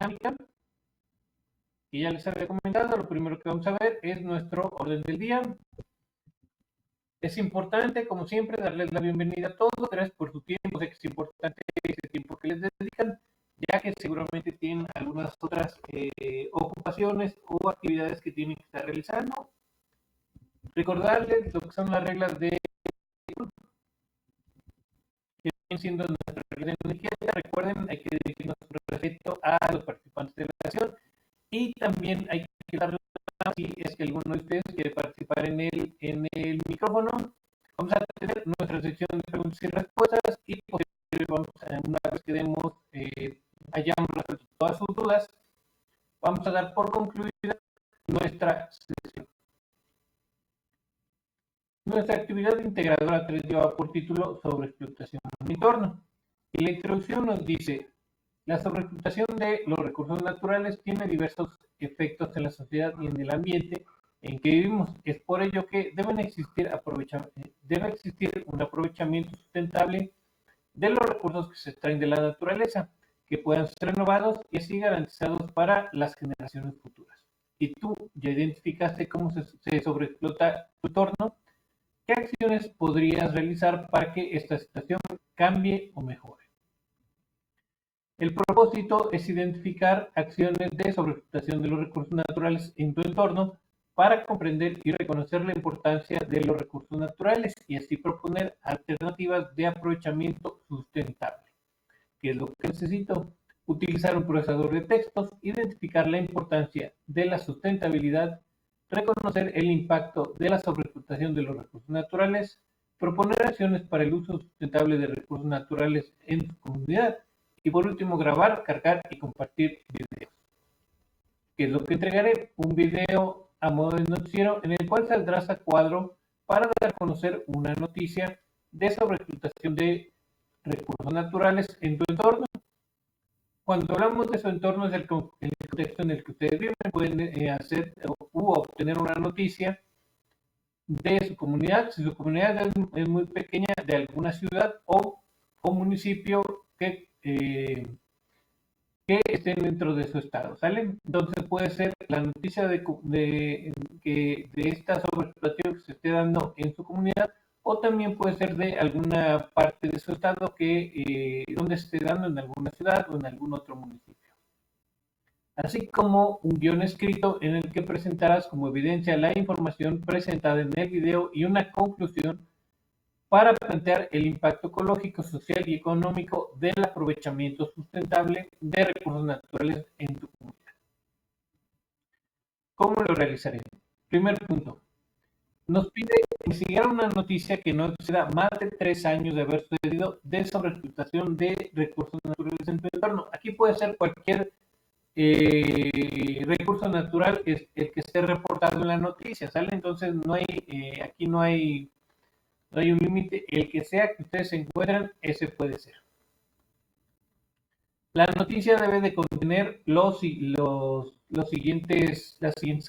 dinámica que ya les había comentado. Lo primero que vamos a ver es nuestro orden del día. Es importante, como siempre, darles la bienvenida a todos. Gracias por su tiempo. Sé que es importante ese tiempo que les dedican, ya que seguramente tienen algunas otras ocupaciones o actividades que tienen que estar realizando. Recordarles lo que son las reglas de que vienen siendo nuestras reglas de energía. Recuerden, hay que dirigir nuestro respeto a los participantes de la sesión y también hay que darle si es que alguno de ustedes quiere participar en el micrófono. Vamos a tener nuestra sección de preguntas y respuestas y posteriormente vamos a, una vez que demos, hayamos resuelto todas sus dudas, vamos a dar por concluida nuestra sesión. Nuestra actividad integradora 3 lleva por título Sobreexplotación del entorno. Y la introducción nos dice, la sobreexplotación de los recursos naturales tiene diversos efectos en la sociedad y en el ambiente en que vivimos. Es por ello que debe existir un aprovechamiento sustentable de los recursos que se extraen de la naturaleza, que puedan ser renovados y así garantizados para las generaciones futuras. Y tú ya identificaste cómo se sobreexplota tu entorno. ¿Qué acciones podrías realizar para que esta situación cambie o mejore? El propósito es identificar acciones de sobreexplotación de los recursos naturales en tu entorno para comprender y reconocer la importancia de los recursos naturales y así proponer alternativas de aprovechamiento sustentable. ¿Qué es lo que necesito? Utilizar un procesador de textos, identificar la importancia de la sustentabilidad, reconocer el impacto de la sobreexplotación de los recursos naturales, proponer acciones para el uso sustentable de recursos naturales en tu comunidad y por último grabar, cargar y compartir videos. ¿Qué es lo que entregaré? Un video a modo de noticiero en el cual saldrás a cuadro para dar a conocer una noticia de sobreexplotación de recursos naturales en tu entorno. Cuando hablamos de su entorno es el contexto en el que ustedes viven, pueden hacer u obtener una noticia de su comunidad, si su comunidad es muy pequeña, de alguna ciudad o municipio que estén dentro de su estado, ¿sale? Entonces puede ser la noticia de esta sobreexplotación que se esté dando en su comunidad o también puede ser de alguna parte de su estado donde se esté dando en alguna ciudad o en algún otro municipio. Así como un guión escrito en el que presentarás como evidencia la información presentada en el video y una conclusión para plantear el impacto ecológico, social y económico del aprovechamiento sustentable de recursos naturales en tu comunidad. ¿Cómo lo realizaré? Primer punto. Nos pide investigar una noticia que no exceda más de 3 años de haber sucedido de sobreexplotación de recursos naturales en tu entorno. Aquí puede ser cualquier recurso natural el que esté reportado en la noticia, ¿sale? Entonces aquí no hay un límite, el que sea que ustedes se encuentran, ese puede ser. La noticia debe de contener las siguientes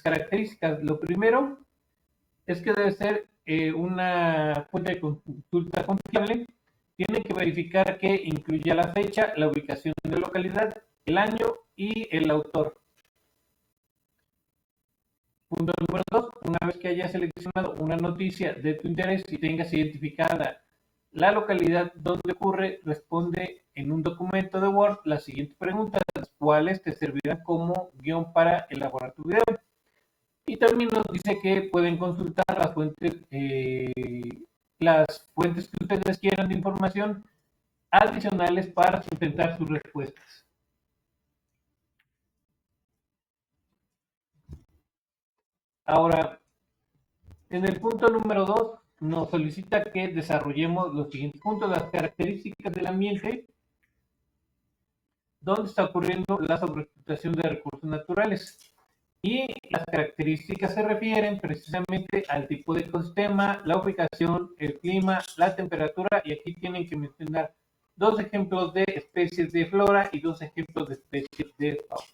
características. Lo primero es que debe ser una fuente de consulta confiable. Tienen que verificar que incluya la fecha, la ubicación de la localidad, el año y el autor. Punto número 2. Una vez que hayas seleccionado una noticia de tu interés y tengas identificada la localidad donde ocurre, responde en un documento de Word las siguientes preguntas, las cuales te servirán como guión para elaborar tu video. Y también nos dice que pueden consultar las fuentes que ustedes quieran de información adicionales para sustentar sus respuestas. Ahora, en el punto número 2, nos solicita que desarrollemos los siguientes puntos, las características del ambiente, donde está ocurriendo la sobreexplotación de recursos naturales. Y las características se refieren precisamente al tipo de ecosistema, la ubicación, el clima, la temperatura, y aquí tienen que mencionar 2 ejemplos de especies de flora y 2 ejemplos de especies de fauna.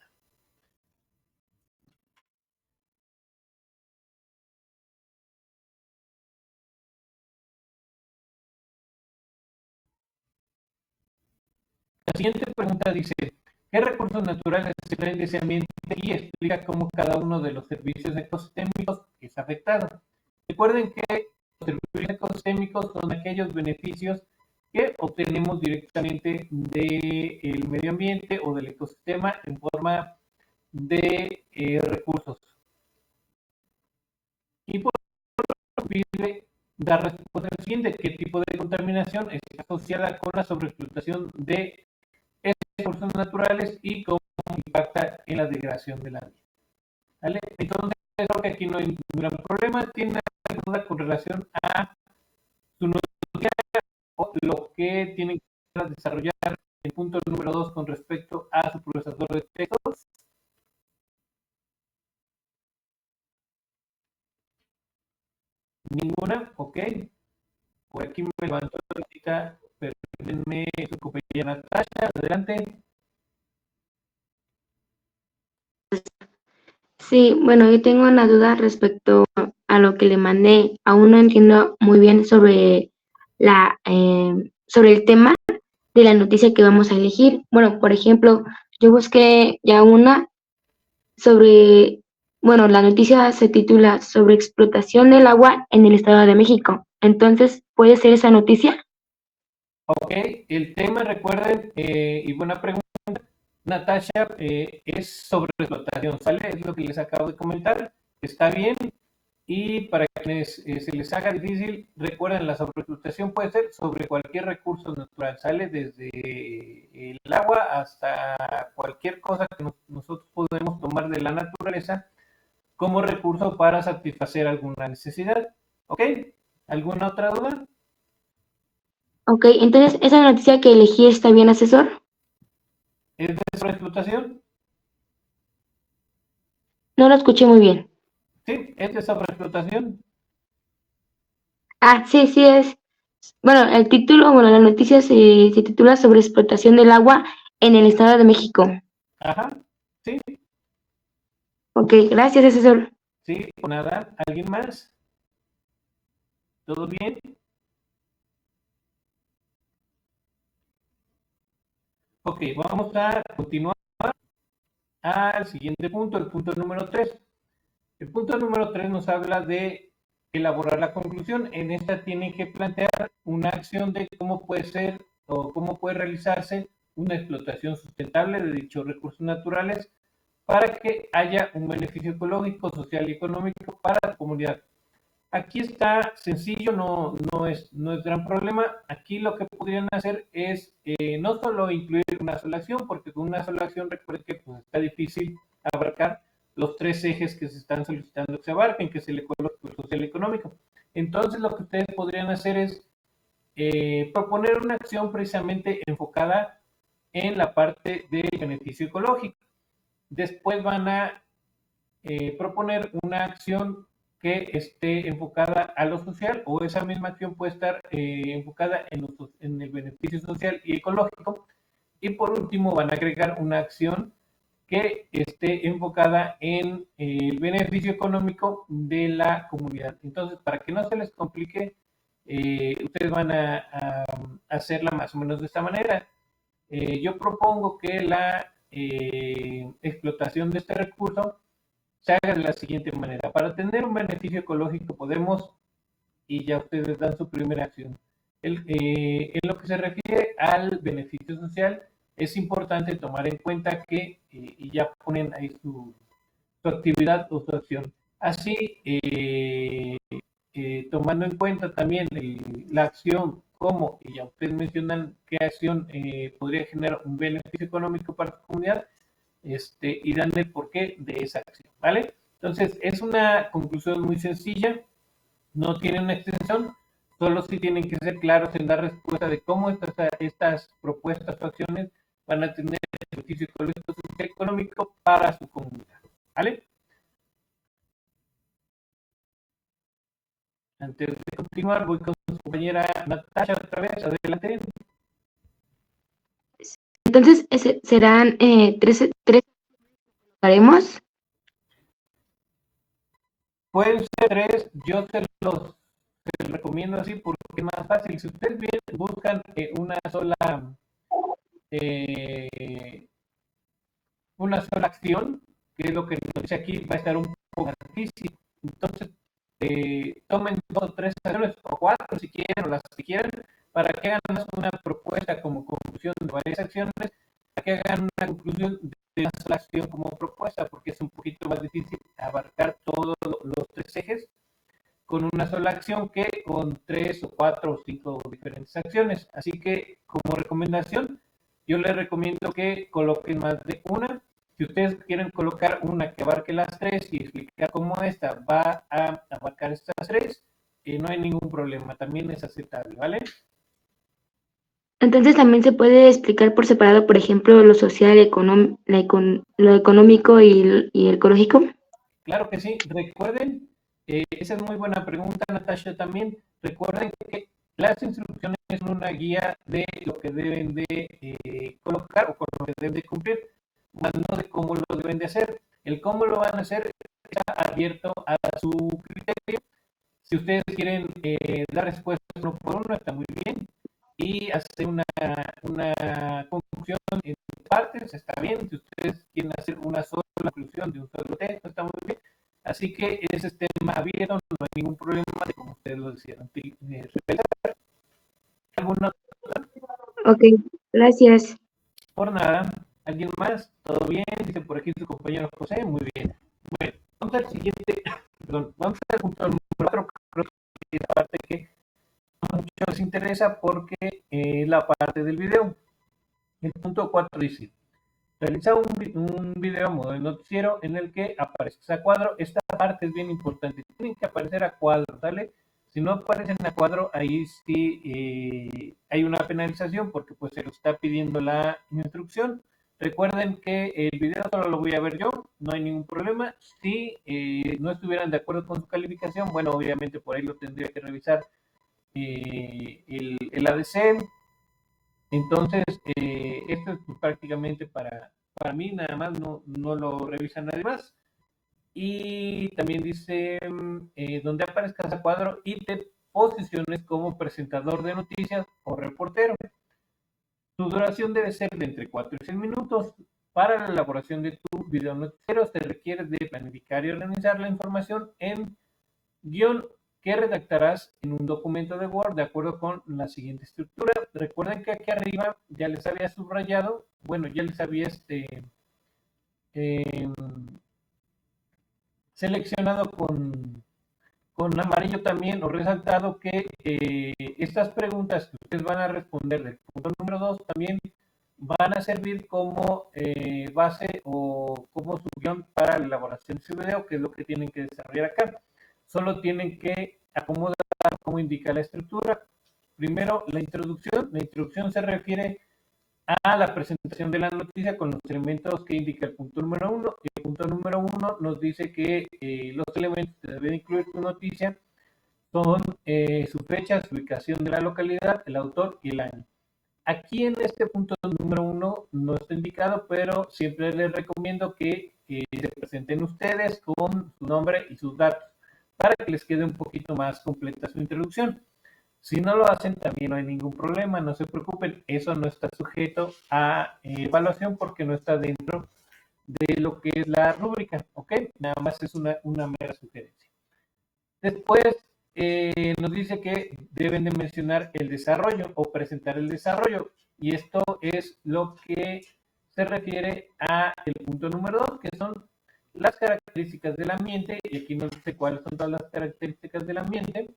La siguiente pregunta dice, ¿Qué recursos naturales se extraen de ese ambiente? Y explica cómo cada uno de los servicios ecosistémicos es afectado. Recuerden que los servicios ecosistémicos son aquellos beneficios que obtenemos directamente del medio ambiente o del ecosistema en forma de recursos. Y por pide dar respuesta al siguiente: ¿qué tipo de contaminación está asociada con la sobreexplotación de estos recursos naturales y cómo impacta en la degradación del ambiente? ¿Vale? Entonces, creo que aquí no hay ningún gran problema. ¿Tiene alguna duda con relación a su noticia o lo que tienen que desarrollar el punto número 2 con respecto a su procesador de textos? Ninguna, ok. Por aquí me levantó ahorita, perdónenme, su compañera Natasha, adelante. Sí, bueno, yo tengo una duda respecto a lo que le mandé. Aún no entiendo muy bien sobre el tema de la noticia que vamos a elegir. Bueno, por ejemplo, yo busqué ya una sobre, bueno, la noticia se titula sobre explotación del agua en el Estado de México. Entonces, ¿puede ser esa noticia? Ok, el tema, recuerden, y buena pregunta, Natasha, es sobre explotación, ¿sale? Es lo que les acabo de comentar, está bien. Y para quienes se les haga difícil, recuerden, la sobreexplotación puede ser sobre cualquier recurso natural, sale desde el agua hasta cualquier cosa que nosotros podemos tomar de la naturaleza como recurso para satisfacer alguna necesidad. ¿Ok? ¿Alguna otra duda? Ok, entonces, ¿esa noticia que elegí está bien, asesor? ¿Es de sobreexplotación? No lo escuché muy bien. Sí, es de sobreexplotación. Ah, sí, sí es. Bueno, el título, bueno, la noticia se titula sobre explotación del agua en el Estado de México. Ajá, sí, Ok, gracias, asesor. sí, nada. ¿Alguien más? ¿Todo bien? Ok, vamos a continuar al siguiente punto, el punto número 3. El punto número 3 nos habla de elaborar la conclusión. En esta tienen que plantear una acción de cómo puede ser o cómo puede realizarse una explotación sustentable de dichos recursos naturales para que haya un beneficio ecológico, social y económico para la comunidad. Aquí está sencillo, no es gran problema. Aquí lo que podrían hacer es no solo incluir una sola acción, porque con una sola acción recuerden que pues, está difícil abarcar los tres ejes que se están solicitando que se abarquen, que es el ecológico, el social y el económico. Entonces lo que ustedes podrían hacer es proponer una acción precisamente enfocada en la parte del beneficio ecológico. Después van a proponer una acción que esté enfocada a lo social, o esa misma acción puede estar enfocada en el beneficio social y ecológico. Y por último van a agregar una acción que esté enfocada en el beneficio económico de la comunidad. Entonces, para que no se les complique, ustedes van a hacerla más o menos de esta manera. Yo propongo que la explotación de este recurso se haga de la siguiente manera. Para tener un beneficio ecológico podemos, y ya ustedes dan su primera acción. En lo que se refiere al beneficio social, es importante tomar en cuenta que, y ya ponen ahí su actividad o su acción. Así, tomando en cuenta también la acción, como, y ya ustedes mencionan qué acción podría generar un beneficio económico para la comunidad, y dan el porqué de esa acción, ¿vale? Entonces, es una conclusión muy sencilla, no tiene una extensión, solo sí tienen que ser claros en dar respuesta de cómo estas propuestas o acciones van a tener beneficio económico para su comunidad, ¿vale? Antes de continuar, voy con su compañera Natasha otra vez, adelante. Entonces, serán tres haremos. Pueden ser tres, yo se los recomiendo así porque es más fácil. Si ustedes bien buscan una sola eh, una sola acción, que es lo que nos dice aquí, va a estar un poco más difícil. Entonces, tomen 2 o 3 acciones, o 4 si quieren, o las que quieran, para que hagan una propuesta como conclusión de varias acciones, para que hagan una conclusión de una sola acción como propuesta, porque es un poquito más difícil abarcar todos los 3 ejes con una sola acción que con 3 o 4 o 5 diferentes acciones. Así que, como recomendación, yo les recomiendo que coloquen más de una. Si ustedes quieren colocar una que abarque las 3 y explicar cómo esta va a abarcar estas 3, no hay ningún problema, también es aceptable, ¿vale? Entonces también se puede explicar por separado, por ejemplo, lo social, lo económico y el ecológico. Claro que sí. Recuerden, esa es muy buena pregunta, Natasha, también. Recuerden que las instrucciones son una guía de lo que deben de colocar o con lo que deben de cumplir, más no de cómo lo deben de hacer. El cómo lo van a hacer está abierto a su criterio. Si ustedes quieren dar respuesta uno por uno, está muy bien. Y hacer una conclusión en partes, está bien. Si ustedes quieren hacer una sola conclusión de un solo texto, está muy bien. Así que ese es tema abierto, no hay ningún problema de como ustedes lo decían. ¿Alguna? Ok, gracias. Por nada. ¿Alguien más? ¿Todo bien? Dice por aquí su compañero José. Muy bien. Bueno, vamos al siguiente. Perdón, vamos al punto número 4. Creo que es la parte que a muchos les interesa porque es la parte del video. El punto 4 dice: realiza un video a modo de noticiero en el que aparezca a cuadro. Esta parte es bien importante. Tienen que aparecer a cuadro, ¿sale? Si no aparecen a cuadro, ahí sí hay una penalización porque pues se lo está pidiendo la instrucción. Recuerden que el video solo lo voy a ver yo, no hay ningún problema. Si no estuvieran de acuerdo con su calificación, bueno, obviamente por ahí lo tendría que revisar el ADC. Entonces, esto es pues, prácticamente para mí, nada más, no lo revisa nadie más. Y también dice, donde aparezcas a cuadro y te posiciones como presentador de noticias o reportero. Tu duración debe ser de entre 4 y 6 minutos. Para la elaboración de tu video noticiero se requiere de planificar y organizar la información en guión que redactarás en un documento de Word de acuerdo con la siguiente estructura. Recuerden que aquí arriba ya les había subrayado, bueno, ya les había eh, seleccionado con amarillo también o resaltado que estas preguntas que ustedes van a responder del punto número 2 también van a servir como base o como su guión para la elaboración de su video, que es lo que tienen que desarrollar acá. Solo tienen que acomodar como indica la estructura. Primero, la introducción. La introducción se refiere a la presentación de la noticia con los elementos que indica el punto número 1. El punto número 1 nos dice que los elementos que deben incluir tu noticia son su fecha, su ubicación de la localidad, el autor y el año. Aquí en este punto número 1 no está indicado, pero siempre les recomiendo que se presenten ustedes con su nombre y sus datos para que les quede un poquito más completa su introducción. Si no lo hacen, también no hay ningún problema, no se preocupen, eso no está sujeto a evaluación porque no está dentro de lo que es la rúbrica, ¿ok? Nada más es una mera sugerencia. Después nos dice que deben de mencionar el desarrollo o presentar el desarrollo y esto es lo que se refiere a el punto número 2, que son las características del ambiente, y aquí nos dice cuáles son todas las características del ambiente,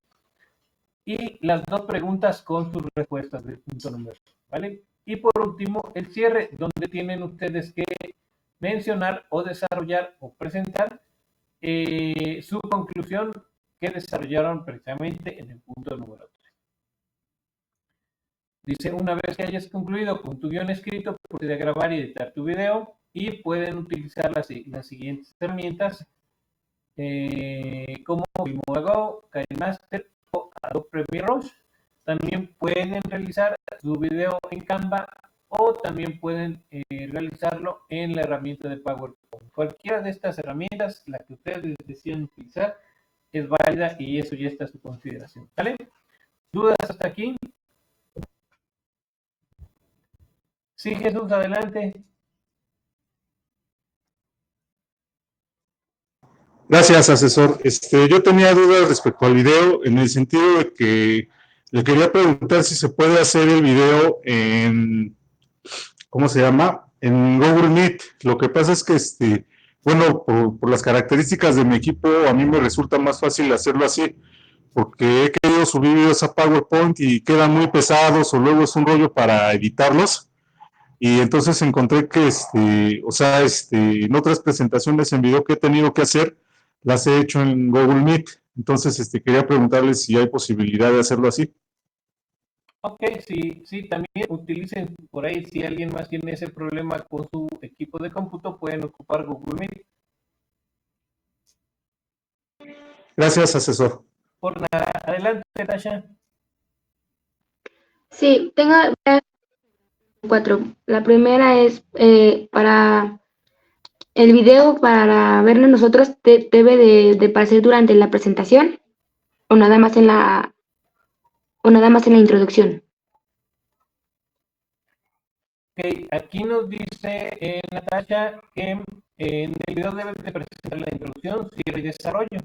y las dos preguntas con sus respuestas del punto número 2, ¿vale? Y por último, el cierre, donde tienen ustedes que mencionar o desarrollar o presentar su conclusión que desarrollaron precisamente en el punto número 3. Dice, una vez que hayas concluido con tu guión escrito, procede a grabar y editar tu video y pueden utilizar las siguientes herramientas como Filmora Go, KineMaster o Adobe Premiere Rush. También pueden realizar su video en Canva o también pueden realizarlo en la herramienta de PowerPoint. Cualquiera de estas herramientas, la que ustedes deciden utilizar, es válida y eso ya está a su consideración. ¿Vale? ¿Dudas hasta aquí? Sí, Jesús, adelante. Gracias, asesor. Yo tenía dudas respecto al video en el sentido de que le quería preguntar si se puede hacer el video en, ¿cómo se llama? En Google Meet. Lo que pasa es que, bueno, por las características de mi equipo, a mí me resulta más fácil hacerlo así, porque he querido subir videos a PowerPoint y quedan muy pesados o luego es un rollo para editarlos. Y entonces encontré que, o sea, en otras presentaciones en video que he tenido que hacer, las he hecho en Google Meet. Entonces, quería preguntarles si hay posibilidad de hacerlo así. Ok, sí, sí, también utilicen por ahí, si alguien más tiene ese problema con su equipo de cómputo, pueden ocupar Google Meet. Gracias, asesor. Por nada, adelante, Tasha. Sí, tengo cuatro. La primera es para el video, para verlo nosotros, debe de aparecer durante la presentación o nada más en o nada más en la introducción. Ok, aquí nos dice Natasha que en el video debes de presentar la introducción, cierre y desarrollo.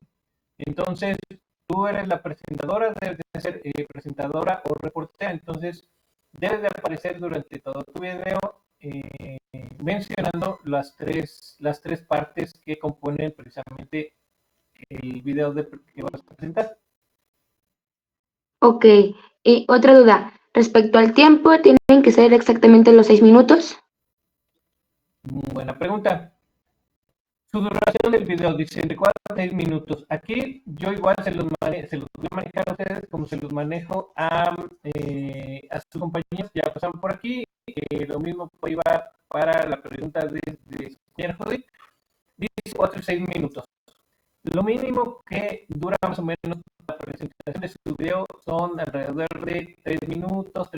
Entonces, tú eres la presentadora, debes de ser presentadora o reportera, entonces debes de aparecer durante todo tu video mencionando las tres partes que componen precisamente el video que vas a presentar. Ok, y otra duda. Respecto al tiempo, ¿tienen que ser exactamente los 6 minutos? Buena pregunta. Su duración del video dice entre 4 a 6 minutos. Aquí yo igual se los voy a manejar a ustedes como se los manejo a sus compañeros que ya pasaron por aquí. Lo mismo iba para la pregunta de señor Judith. Dice 4 y 6 minutos. Lo mínimo que dura más o menos la presentación de su video son alrededor de 3 minutos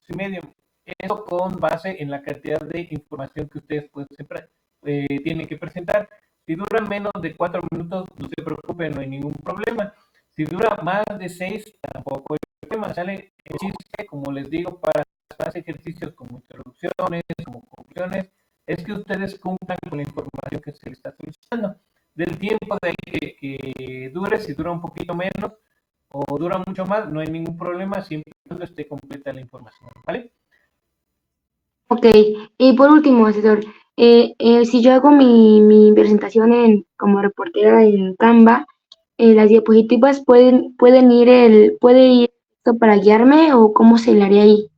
y medio. Eso con base en la cantidad de información que ustedes tienen que presentar. Si dura menos de 4 minutos, no se preocupen, no hay ningún problema. Si dura más de 6, tampoco hay problema. Sale el chiste, como les digo, para hacer ejercicios como introducciones, como conclusiones, es que ustedes cumplan con la información que se les está solicitando. Del tiempo de ahí que dure, si dura un poquito menos o dura mucho más, no hay ningún problema, siempre y cuando esté completa la información, ¿vale? Ok, y por último, asesor, si yo hago mi presentación como reportera en Canva, las diapositivas puede ir esto para guiarme o cómo se le haría ahí.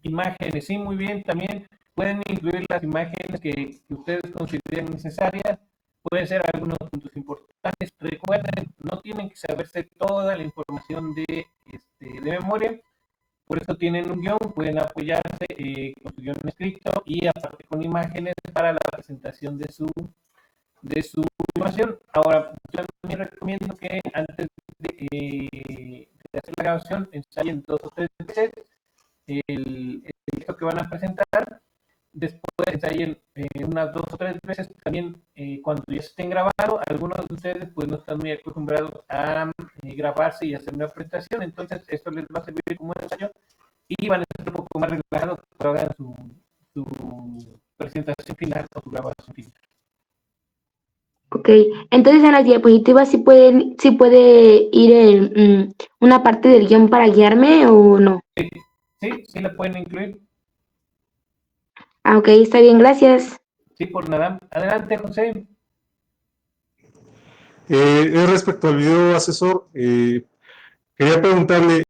Imágenes, sí, muy bien, también pueden incluir las imágenes que ustedes consideren necesarias, pueden ser algunos puntos importantes. Recuerden, no tienen que saberse toda la información de memoria, por eso tienen un guión, pueden apoyarse con su guión escrito y aparte con imágenes para la presentación de su información. Ahora, yo también recomiendo que antes de hacer la grabación ensayen 2 o 3 veces el texto que van a presentar, después ensayen unas 2 o 3 veces también cuando ya estén grabando. Algunos de ustedes pues no están muy acostumbrados a grabarse y hacer una presentación, entonces esto les va a servir como un ensayo y van a estar un poco más relajados para hagan su presentación final o su grabación final. Ok, entonces en las diapositivas sí puede ir una parte del guión para guiarme o no. Sí, sí, sí la pueden incluir. Ah, ok, está bien, gracias. Sí, por nada. Adelante, José. Respecto al video, asesor, quería preguntarle,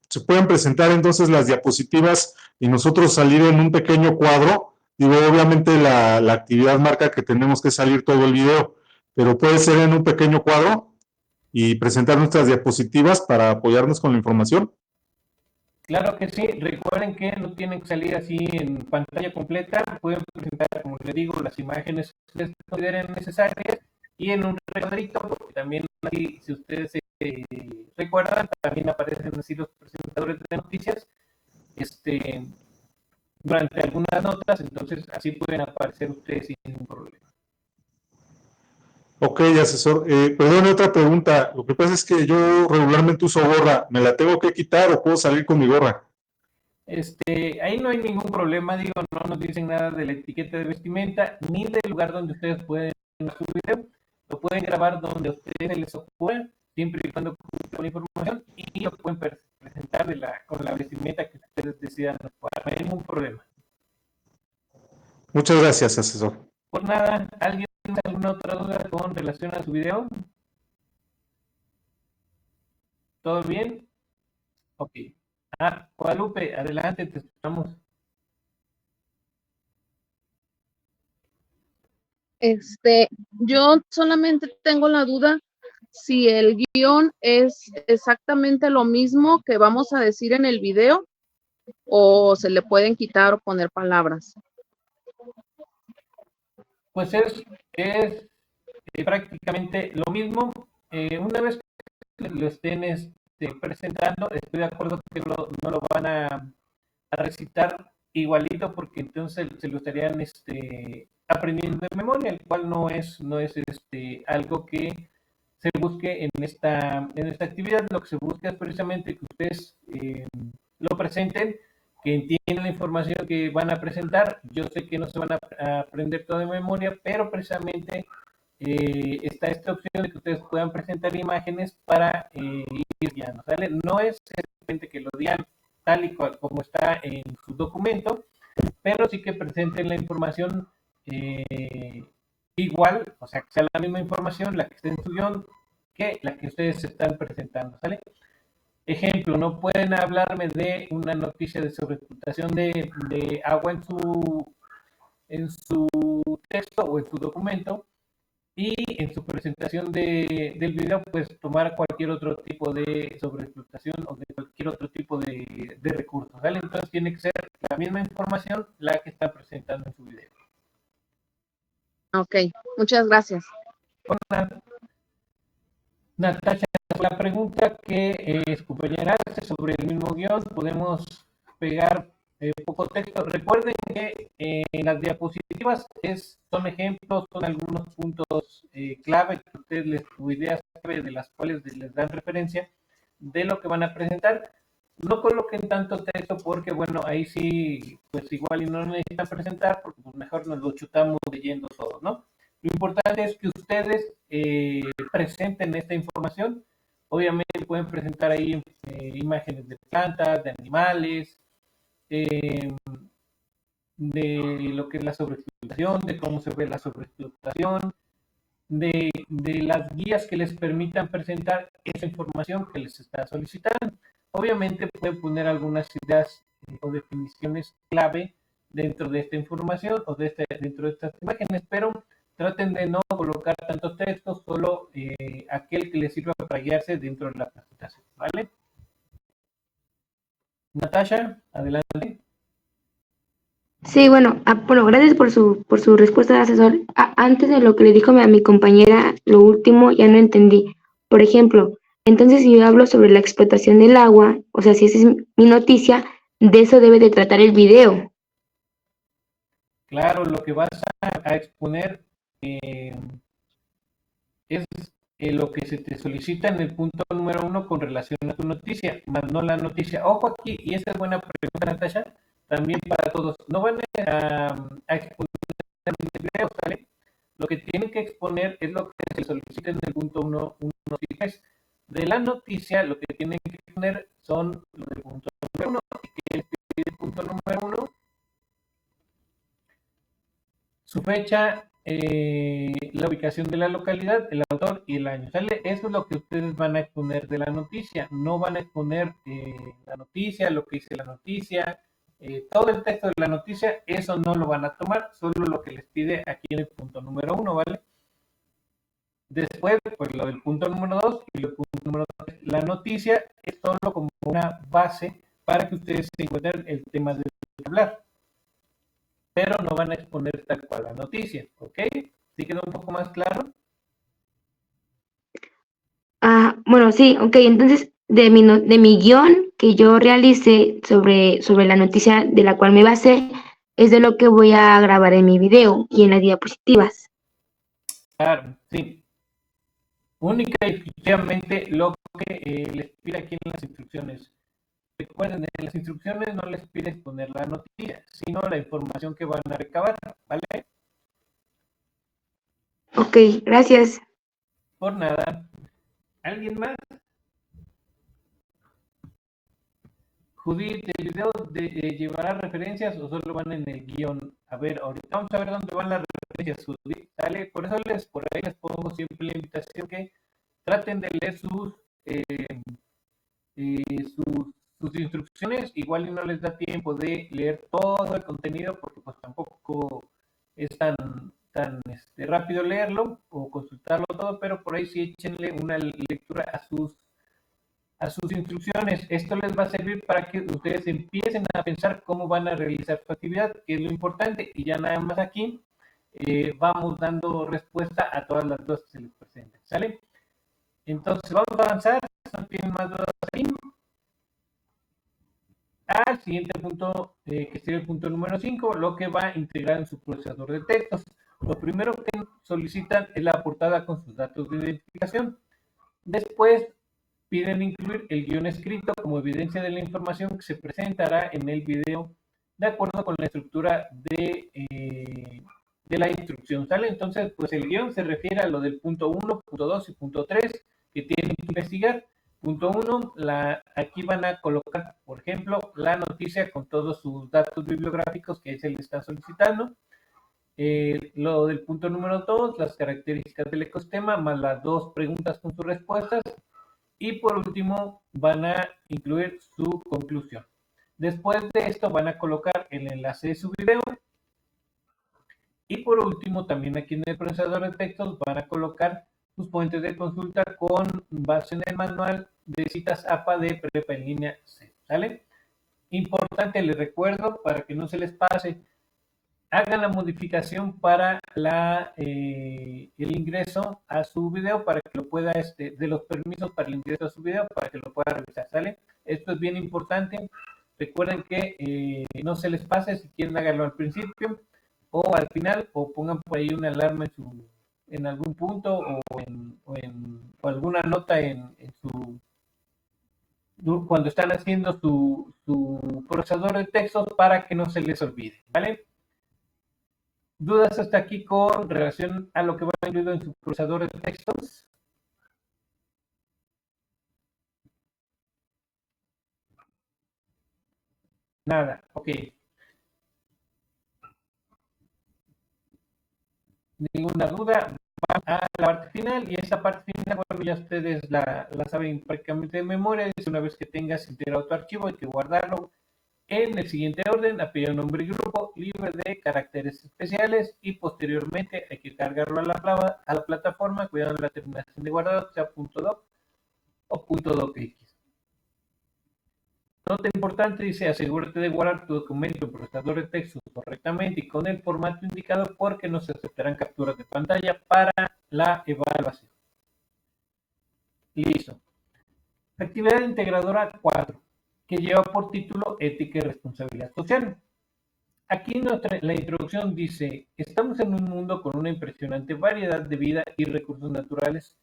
¿se pueden presentar entonces las diapositivas y nosotros salir en un pequeño cuadro? Digo, obviamente la actividad marca que tenemos que salir todo el video, pero puede ser en un pequeño cuadro y presentar nuestras diapositivas para apoyarnos con la información. Claro que sí, recuerden que no tienen que salir así en pantalla completa, pueden presentar, como les digo, las imágenes que ustedes consideren necesarias y en un recuadrito, porque también así, si ustedes recuerdan, también aparecen así los presentadores de noticias durante algunas notas, entonces así pueden aparecer ustedes sin ningún problema. Ok, asesor. Perdón, otra pregunta. Lo que pasa es que yo regularmente uso gorra. ¿Me la tengo que quitar o puedo salir con mi gorra? Ahí no hay ningún problema, digo, no nos dicen nada de la etiqueta de vestimenta ni del lugar donde ustedes pueden ver su video. lo pueden grabar donde a ustedes les ocurra, siempre y cuando cumpla con la información, y lo pueden presentar con la vestimenta que ustedes decidan ocupar. No hay ningún problema. Muchas gracias, asesor. Por nada, ¿alguien tiene alguna otra duda con relación a su video? ¿Todo bien? Ok. Guadalupe, adelante, te escuchamos. Yo solamente tengo la duda si el guión es exactamente lo mismo que vamos a decir en el video o se le pueden quitar o poner palabras. Pues es prácticamente lo mismo. Una vez que lo estén presentando, estoy de acuerdo que no lo van a recitar igualito, porque entonces se lo estarían aprendiendo de memoria, el cual no es algo que se busque en esta actividad. Lo que se busca es precisamente que ustedes lo presenten, que entiendan la información que van a presentar. Yo sé que no se van a aprender todo de memoria, pero precisamente está esta opción de que ustedes puedan presentar imágenes para ir guiando, ¿sale? No es simplemente que lo digan tal y cual como está en su documento, pero sí que presenten la información igual, o sea, que sea la misma información la que esté en su guión que la que ustedes están presentando, ¿sale? Ejemplo, no pueden hablarme de una noticia de sobreexplotación de agua en su texto o en su documento, y en su presentación del video, pues tomar cualquier otro tipo de sobreexplotación o de cualquier otro tipo de recursos, ¿vale? Entonces tiene que ser la misma información la que está presentando en su video. Ok, muchas gracias. Hola, Natasha, la pregunta que compañera hace sobre el mismo guión, podemos pegar poco texto. Recuerden que en las diapositivas son ejemplos, son algunos puntos clave que ustedes o ideas clave de las cuales les dan referencia de lo que van a presentar. No coloquen tanto texto porque, bueno, ahí sí, pues igual y no necesitan presentar, porque pues mejor nos lo chutamos leyendo todo, ¿no? Lo importante es que ustedes presenten esta información. Obviamente pueden presentar ahí imágenes de plantas, de animales, de lo que es la sobreexplotación, de cómo se ve la sobreexplotación, de las guías que les permitan presentar esa información que les está solicitando. Obviamente pueden poner algunas ideas o definiciones clave dentro de esta información o dentro de estas imágenes, pero traten de no colocar tantos textos, solo aquel que les sirva para guiarse dentro de la presentación, ¿vale? Natasha, adelante. Sí, bueno, gracias por su respuesta, asesor. Antes de lo que le dijo a mi compañera, lo último ya no entendí. Por ejemplo, entonces si yo hablo sobre la explotación del agua, o sea, si esa es mi noticia, de eso debe de tratar el video. Claro, lo que vas a exponer es lo que se te solicita en el punto número 1 con relación a tu noticia, más no la noticia. Ojo aquí, y esta es buena pregunta, Natasha, también para todos. No van a exponer en el video, ¿sale? Lo que tienen que exponer es lo que se solicita en el punto 1.3. De la noticia, lo que tienen que exponer son los del punto número 1. ¿Y qué les pide el punto número 1? Su fecha, la ubicación de la localidad, el autor y el año. ¿Sale? Eso es lo que ustedes van a exponer de la noticia. No van a exponer la noticia, lo que dice la noticia, todo el texto de la noticia, eso no lo van a tomar, solo lo que les pide aquí en el punto número 1, ¿vale? Después, pues lo del punto número 2 y el punto número 3. La noticia es solo como una base para que ustedes se encuentren el tema de hablar, pero no van a exponer tal cual la noticia, ¿ok? ¿Sí quedó un poco más claro? Bueno, sí, ok, entonces de mi guión que yo realice sobre la noticia de la cual me basé, es de lo que voy a grabar en mi video y en las diapositivas. Claro, sí. Única y exclusivamente lo que les pide aquí en las instrucciones. Recuerden, en las instrucciones no les pide exponer la noticia, sino la información que van a recabar, ¿vale? Ok, gracias. Por nada. ¿Alguien más? Judith, ¿el video llevará referencias o solo van en el guión? A ver, ahorita vamos a ver dónde van las referencias, Judith. ¿Sale? Por eso por ahí les pongo siempre la invitación que traten de leer eh, sus instrucciones. Igual y no les da tiempo de leer todo el contenido porque pues tampoco es tan rápido leerlo o consultarlo todo, pero por ahí sí échenle una lectura a sus instrucciones. Esto les va a servir para que ustedes empiecen a pensar cómo van a realizar su actividad, que es lo importante, y ya nada más aquí vamos dando respuesta a todas las dudas que se les presenten. ¿Sale? Entonces vamos a avanzar. ¿No tienen más dudas ahí? Al siguiente punto, que sería el punto número 5, lo que va a integrar en su procesador de textos. Lo primero que solicitan es la portada con sus datos de identificación. Después piden incluir el guión escrito como evidencia de la información que se presentará en el video de acuerdo con la estructura de la instrucción. ¿Sale? Entonces, pues el guión se refiere a lo del punto 1, punto 2 y punto 3 que tienen que investigar. Punto 1, aquí van a colocar, por ejemplo, la noticia con todos sus datos bibliográficos que se le está solicitando. Lo del punto número 2, las características del ecosistema, más las 2 preguntas con sus respuestas. Y por último, van a incluir su conclusión. Después de esto, van a colocar el enlace de su video. Y por último, también aquí en el procesador de textos, van a colocar sus fuentes de consulta con base en el manual de citas APA de Prepa en línea C. ¿Sale? Importante, les recuerdo, para que no se les pase, hagan la modificación para el ingreso a su video para que lo pueda, de los permisos para el ingreso a su video para que lo pueda revisar, ¿sale? Esto es bien importante. Recuerden que no se les pase, si quieren háganlo al principio o al final, o pongan por ahí una alarma en algún punto o alguna nota en su cuando están haciendo su procesador de textos para que no se les olvide, ¿vale? ¿Dudas hasta aquí con relación a lo que va incluido en su procesador de textos? Nada, ok. Ninguna duda. Vamos a la parte final y esa parte final, bueno, ya ustedes la saben prácticamente de memoria. Es una vez que tengas integrado tu archivo, hay que guardarlo en el siguiente orden: apellido, nombre y grupo, libre de caracteres especiales, y posteriormente hay que cargarlo a la plataforma cuidando la terminación de guardado, sea .doc o .docx. Nota importante, dice: asegúrate de guardar tu documento en procesador de textos correctamente y con el formato indicado porque no se aceptarán capturas de pantalla para la evaluación. Listo. Actividad integradora 4, que lleva por título Ética y Responsabilidad Social. Aquí la introducción dice: estamos en un mundo con una impresionante variedad de vida y recursos naturales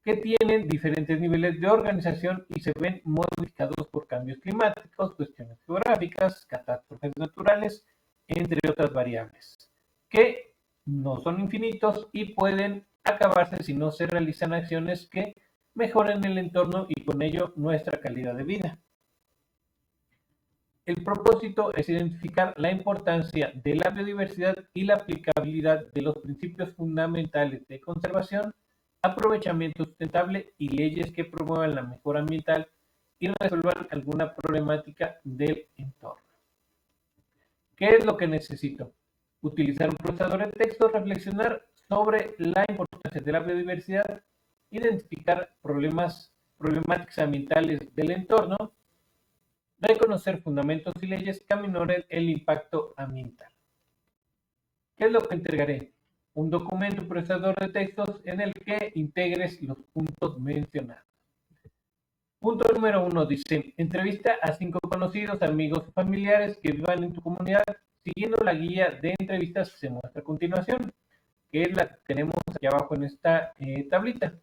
que tienen diferentes niveles de organización y se ven modificados por cambios climáticos, cuestiones geográficas, catástrofes naturales, entre otras variables, que no son infinitos y pueden acabarse si no se realizan acciones que mejoren el entorno y con ello nuestra calidad de vida. El propósito es identificar la importancia de la biodiversidad y la aplicabilidad de los principios fundamentales de conservación, aprovechamiento sustentable y leyes que promuevan la mejora ambiental y resuelvan alguna problemática del entorno. ¿Qué es lo que necesito? Utilizar un procesador de texto, reflexionar sobre la importancia de la biodiversidad, identificar problemáticas ambientales del entorno, reconocer fundamentos y leyes que aminoren el impacto ambiental. ¿Qué es lo que entregaré? Un documento procesador de textos en el que integres los puntos mencionados. Punto número 1 dice: entrevista a 5 conocidos, amigos o familiares que vivan en tu comunidad, siguiendo la guía de entrevistas que se muestra a continuación, que es la que tenemos aquí abajo en esta tablita.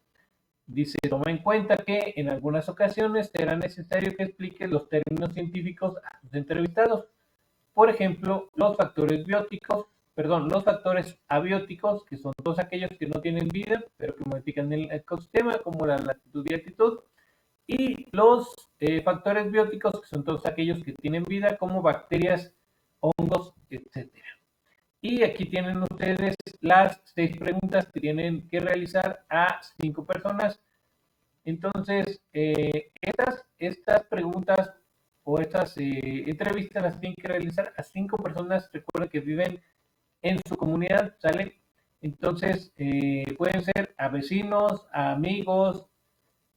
Dice: toma en cuenta que en algunas ocasiones será necesario que expliques los términos científicos a tus entrevistados. Por ejemplo, los factores bióticos los factores abióticos, que son todos aquellos que no tienen vida, pero que modifican el ecosistema, como la latitud y altitud, y los factores bióticos, que son todos aquellos que tienen vida, como bacterias, hongos, etcétera. Y aquí tienen ustedes las 6 preguntas que tienen que realizar a 5 personas. Entonces, estas preguntas o estas entrevistas las tienen que realizar a 5 personas, recuerden, que viven en su comunidad, ¿sale? Entonces, pueden ser a vecinos, a amigos,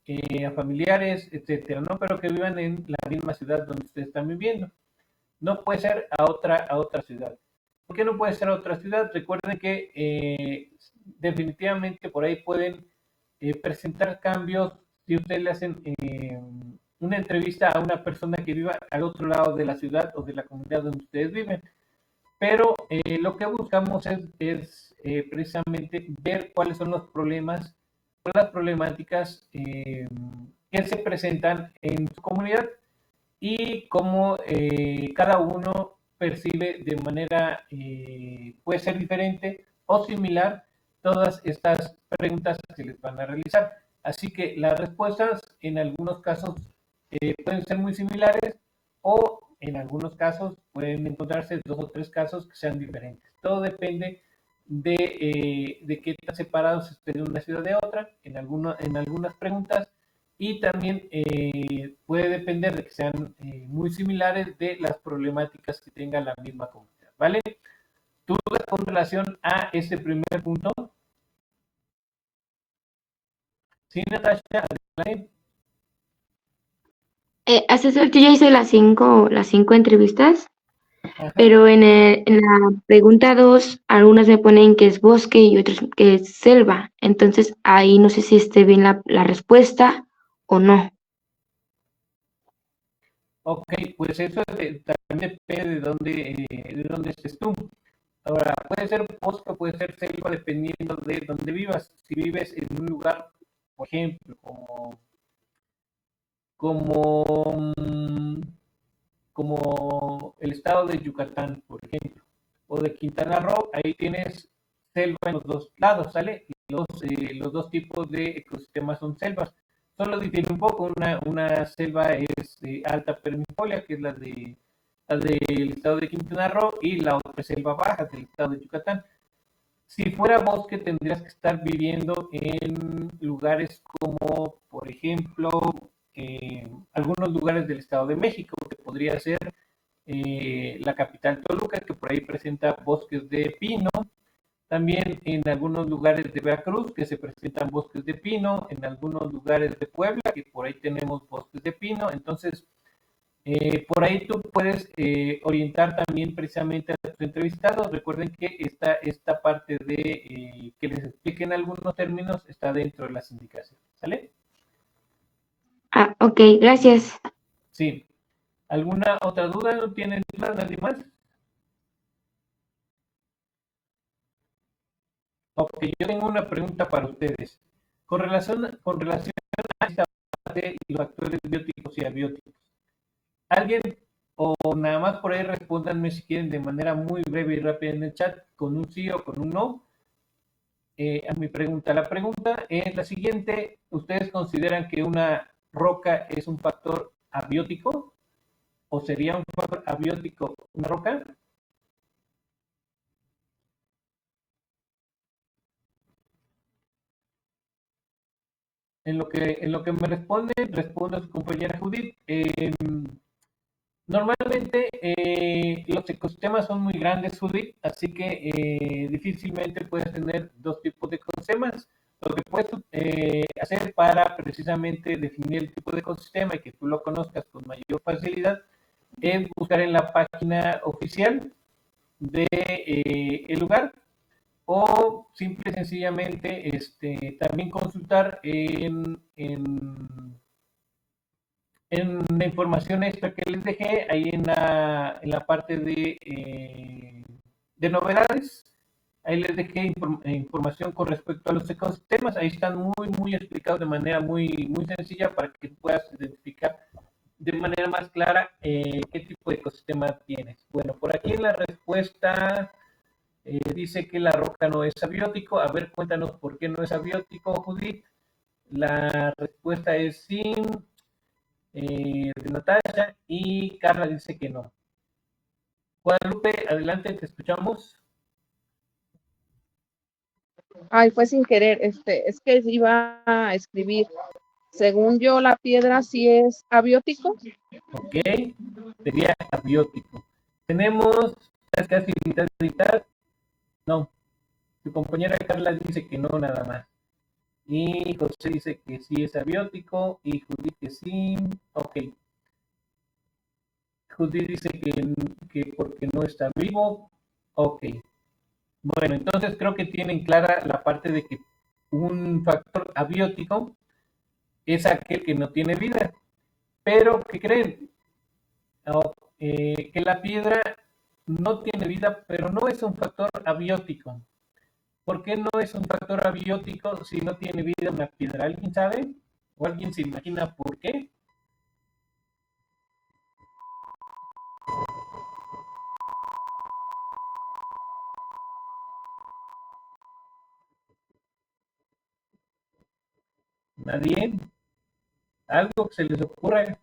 a familiares, etcétera, ¿no? Pero que vivan en la misma ciudad donde ustedes están viviendo. No puede ser a otra ciudad. ¿Por qué no puede ser a otra ciudad? Recuerden que definitivamente por ahí pueden presentar cambios si ustedes le hacen una entrevista a una persona que viva al otro lado de la ciudad o de la comunidad donde ustedes viven. Pero lo que buscamos es precisamente ver cuáles son los problemas, las problemáticas que se presentan en su comunidad y cómo cada uno percibe de manera, puede ser diferente o similar, todas estas preguntas que les van a realizar. Así que las respuestas en algunos casos pueden ser muy similares o en algunos casos pueden encontrarse 2 o 3 casos que sean diferentes. Todo depende de qué tan separados estén de una ciudad de otra en algunas preguntas, y también puede depender de que sean muy similares de las problemáticas que tenga la misma comunidad, ¿vale? ¿Dudas con relación a este primer punto? Sí, Natasha, adelante. Asesor, yo ya hice las cinco entrevistas, Ajá. pero en la pregunta 2, algunas me ponen que es bosque y otras que es selva. Entonces, ahí no sé si esté bien la respuesta o no. Ok, pues eso también depende de dónde estés tú. Ahora, puede ser bosque, puede ser selva, dependiendo de dónde vivas. Si vives en un lugar, por ejemplo, como, mm, como el estado de Yucatán, por ejemplo, o de Quintana Roo, ahí tienes selva en los 2 lados, ¿sale? Los 2 tipos de ecosistemas son selvas. Solo difiere un poco, una selva es alta permifolia, que es la del estado de Quintana Roo, y la otra es selva baja del estado de Yucatán. Si fuera bosque, tendrías que estar viviendo en lugares como, por ejemplo, algunos lugares del Estado de México, que podría ser la capital Toluca, que por ahí presenta bosques de pino. También en algunos lugares de Veracruz, que se presentan bosques de pino. En algunos lugares de Puebla, que por ahí tenemos bosques de pino. Entonces, por ahí tú puedes orientar también precisamente a tus entrevistados. Recuerden que esta parte de que les expliquen algunos términos está dentro de las indicaciones. ¿Sale? Ah, ok, gracias. Sí. ¿Alguna otra duda? ¿No tienen dudas nadie más? Ok, yo tengo una pregunta para ustedes. Con relación a esta parte de los factores bióticos y abióticos, ¿alguien o nada más por ahí respóndanme si quieren de manera muy breve y rápida en el chat, con un sí o con un no, a mi pregunta? La pregunta es la siguiente: ¿ustedes consideran que una roca es un factor abiótico o sería un factor abiótico una roca? En lo que me respondo a su compañera Judith. Normalmente los ecosistemas son muy grandes, Judith, así que difícilmente puedes tener 2 tipos de ecosistemas. Lo que puedes hacer para precisamente definir el tipo de ecosistema y que tú lo conozcas con mayor facilidad es buscar en la página oficial de el lugar, o simple y sencillamente también consultar en la información extra que les dejé ahí en la parte de novedades. Ahí les dejé información con respecto a los ecosistemas. Ahí están muy explicados de manera muy sencilla para que puedas identificar de manera más clara qué tipo de ecosistema tienes. Bueno, por aquí en la respuesta Dice que la roca no es abiótico. A ver, cuéntanos por qué no es abiótico, Judith. La respuesta es sí, de Natasha, y Carla dice que no. Guadalupe, adelante, te escuchamos. Ay, fue sin querer, es que iba a escribir. Según yo, la piedra sí es abiótico. Ok, sería abiótico. Tenemos casi mitad de mitad. No, tu compañera Carla dice que no, nada más. Y José dice que sí es abiótico. Y Judith que sí. Ok. Judith dice que porque no está vivo. Ok. Bueno, entonces creo que tienen clara la parte de que un factor abiótico es aquel que no tiene vida. Pero, ¿qué creen? Oh, que la piedra no tiene vida, pero no es un factor abiótico. ¿Por qué no es un factor abiótico si no tiene vida una piedra? ¿Alguien sabe? ¿O alguien se imagina por qué? ¿Nadie? ¿Algo que se les ocurra?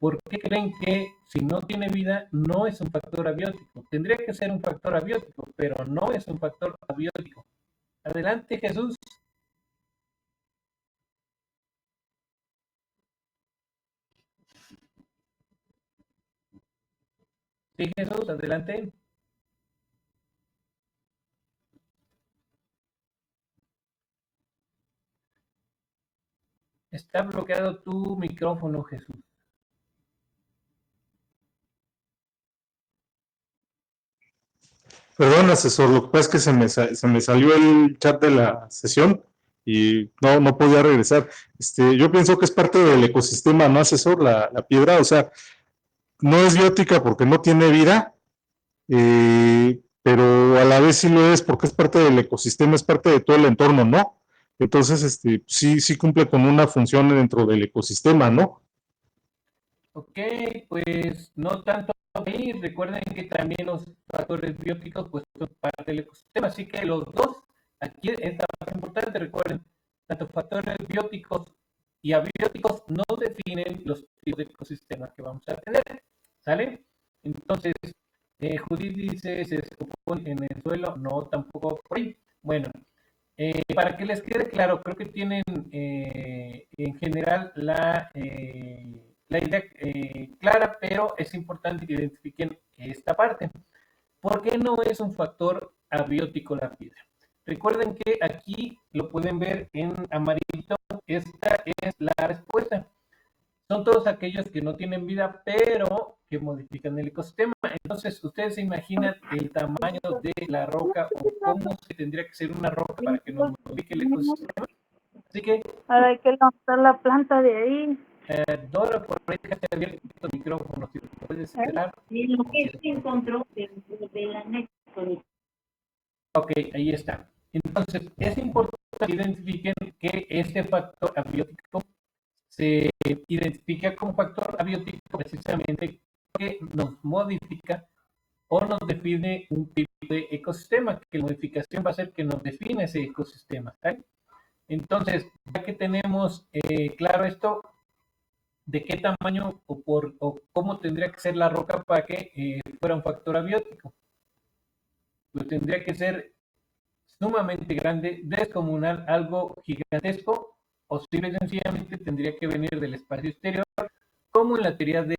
¿Por qué creen que si no tiene vida no es un factor abiótico? Tendría que ser un factor abiótico, pero no es un factor abiótico. Adelante, Jesús. Sí, Jesús, adelante. Está bloqueado tu micrófono, Jesús. Perdón, asesor, lo que pasa es que se me salió el chat de la sesión y no podía regresar. Yo pienso que es parte del ecosistema, ¿no, asesor? La piedra, o sea, no es biótica porque no tiene vida, pero a la vez sí lo es porque es parte del ecosistema, es parte de todo el entorno, ¿no? Entonces, sí cumple con una función dentro del ecosistema, ¿no? Ok, pues no tanto ahí. Recuerden que también los factores bióticos pues, son parte del ecosistema, así que los dos, aquí es la parte importante, recuerden, tanto factores bióticos y abióticos no definen los tipos de ecosistemas que vamos a tener, ¿sale? Entonces, Judith dice, se descompone en el suelo, no, tampoco por ahí. Bueno, para que les quede claro, creo que tienen en general la idea clara, pero es importante que identifiquen esta parte. ¿Por qué no es un factor abiótico la piedra? Recuerden que aquí lo pueden ver en amarillito, esta es la respuesta. Son todos aquellos que no tienen vida, pero que modifican el ecosistema. Entonces, ustedes se imaginan el tamaño de la roca o cómo se tendría que ser una roca para que nos modifique el ecosistema. Así que, Ahora hay que levantar la planta de ahí. Dora, por ahí déjate abierto el micrófono, si lo puedes cerrar. Y lo que se encontró de la anexo. Ok, ahí está. Entonces, es importante que identifiquen que este factor abiótico se identifica como factor abiótico precisamente porque nos modifica o nos define un tipo de ecosistema, que la modificación va a ser que nos define ese ecosistema. ¿Vale? Entonces, ya que tenemos claro esto, de qué tamaño o cómo tendría que ser la roca para que fuera un factor abiótico, pues tendría que ser sumamente grande, descomunal, algo gigantesco, o simple y sencillamente tendría que venir del espacio exterior, como en la teoría de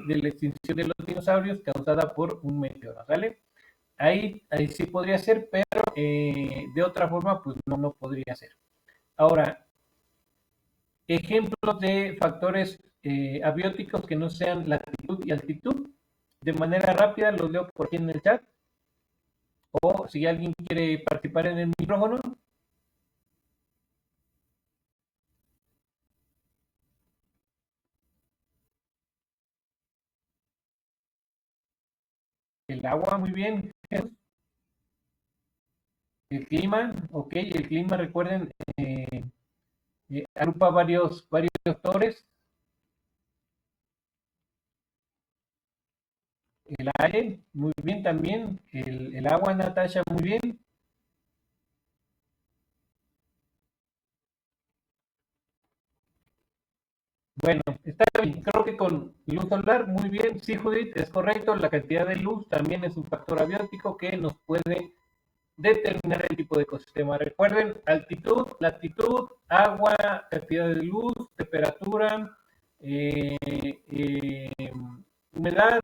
la extinción de los dinosaurios causada por un meteoro, ¿sale? Ahí sí podría ser, pero de otra forma, pues no podría ser. Ahora, ejemplos de factores abióticos que no sean latitud y altitud. De manera rápida los leo por aquí en el chat. O si alguien quiere participar en el micrófono. El agua, muy bien. El clima, ok. El clima, recuerden, agrupa varios factores. el aire, muy bien también. El agua, Natasha, muy bien. Bueno, está bien. Creo que con luz solar, muy bien. Sí, Judith, es correcto. La cantidad de luz también es un factor abiótico que nos puede determinar el tipo de ecosistema. Recuerden, altitud, latitud, agua, cantidad de luz, temperatura, eh, eh, humedad.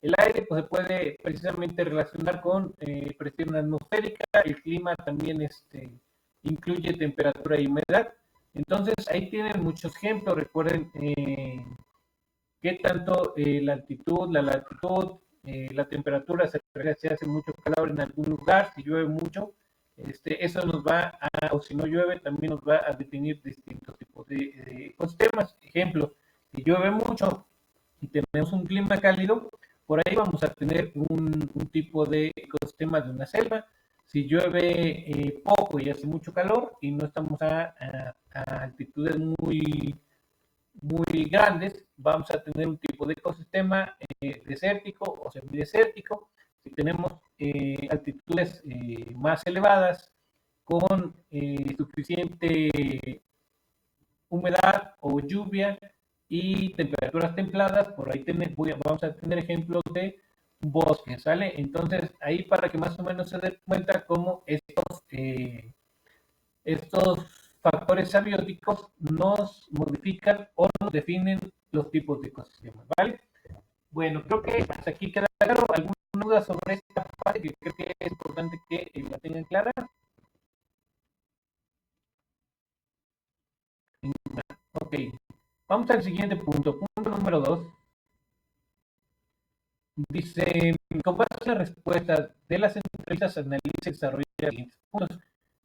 El aire pues, se puede precisamente relacionar con presión atmosférica. El clima también incluye temperatura y humedad. Entonces, ahí tienen muchos ejemplos. Recuerden qué tanto la altitud, la latitud, la temperatura, se hace mucho calor en algún lugar, si llueve mucho, eso nos va a, o si no llueve, también nos va a definir distintos tipos de ecosistemas. Ejemplo, si llueve mucho y tenemos un clima cálido, por ahí vamos a tener un tipo de ecosistema de una selva. Si llueve poco y hace mucho calor y no estamos a altitudes muy grandes, vamos a tener un tipo de ecosistema desértico o semidesértico. Si tenemos altitudes más elevadas con suficiente humedad o lluvia y temperaturas templadas, por ahí vamos a tener ejemplos de bosques, ¿sale? Entonces, ahí para que más o menos se den cuenta cómo estos factores abióticos nos modifican o nos definen los tipos de ecosistemas, ¿vale? Bueno, creo que hasta aquí queda claro. ¿Alguna duda sobre esta parte que creo que es importante que la tengan clara? Ok, vamos al siguiente punto. Punto número 2. Dice, con base en las respuestas de las entrevistas, analiza y desarrolla los siguientes puntos.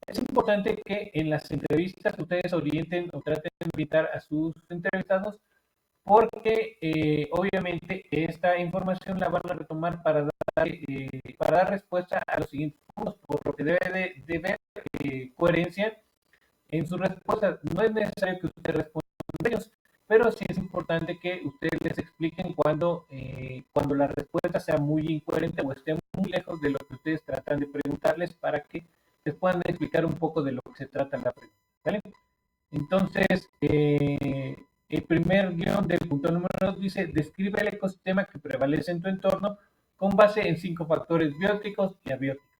Es importante que en las entrevistas ustedes orienten o traten de invitar a sus entrevistados porque obviamente esta información la van a retomar para dar respuesta a los siguientes puntos, por lo que debe de ver coherencia en sus respuestas. No es necesario que ustedes respondan de ellos, pero sí es importante que ustedes les expliquen cuando la respuesta sea muy incoherente o esté muy lejos de lo que ustedes tratan de preguntarles para que les puedan explicar un poco de lo que se trata la pregunta. ¿Vale? Entonces, el primer guión del punto número 2 dice, describe el ecosistema que prevalece en tu entorno con base en 5 factores bióticos y abióticos.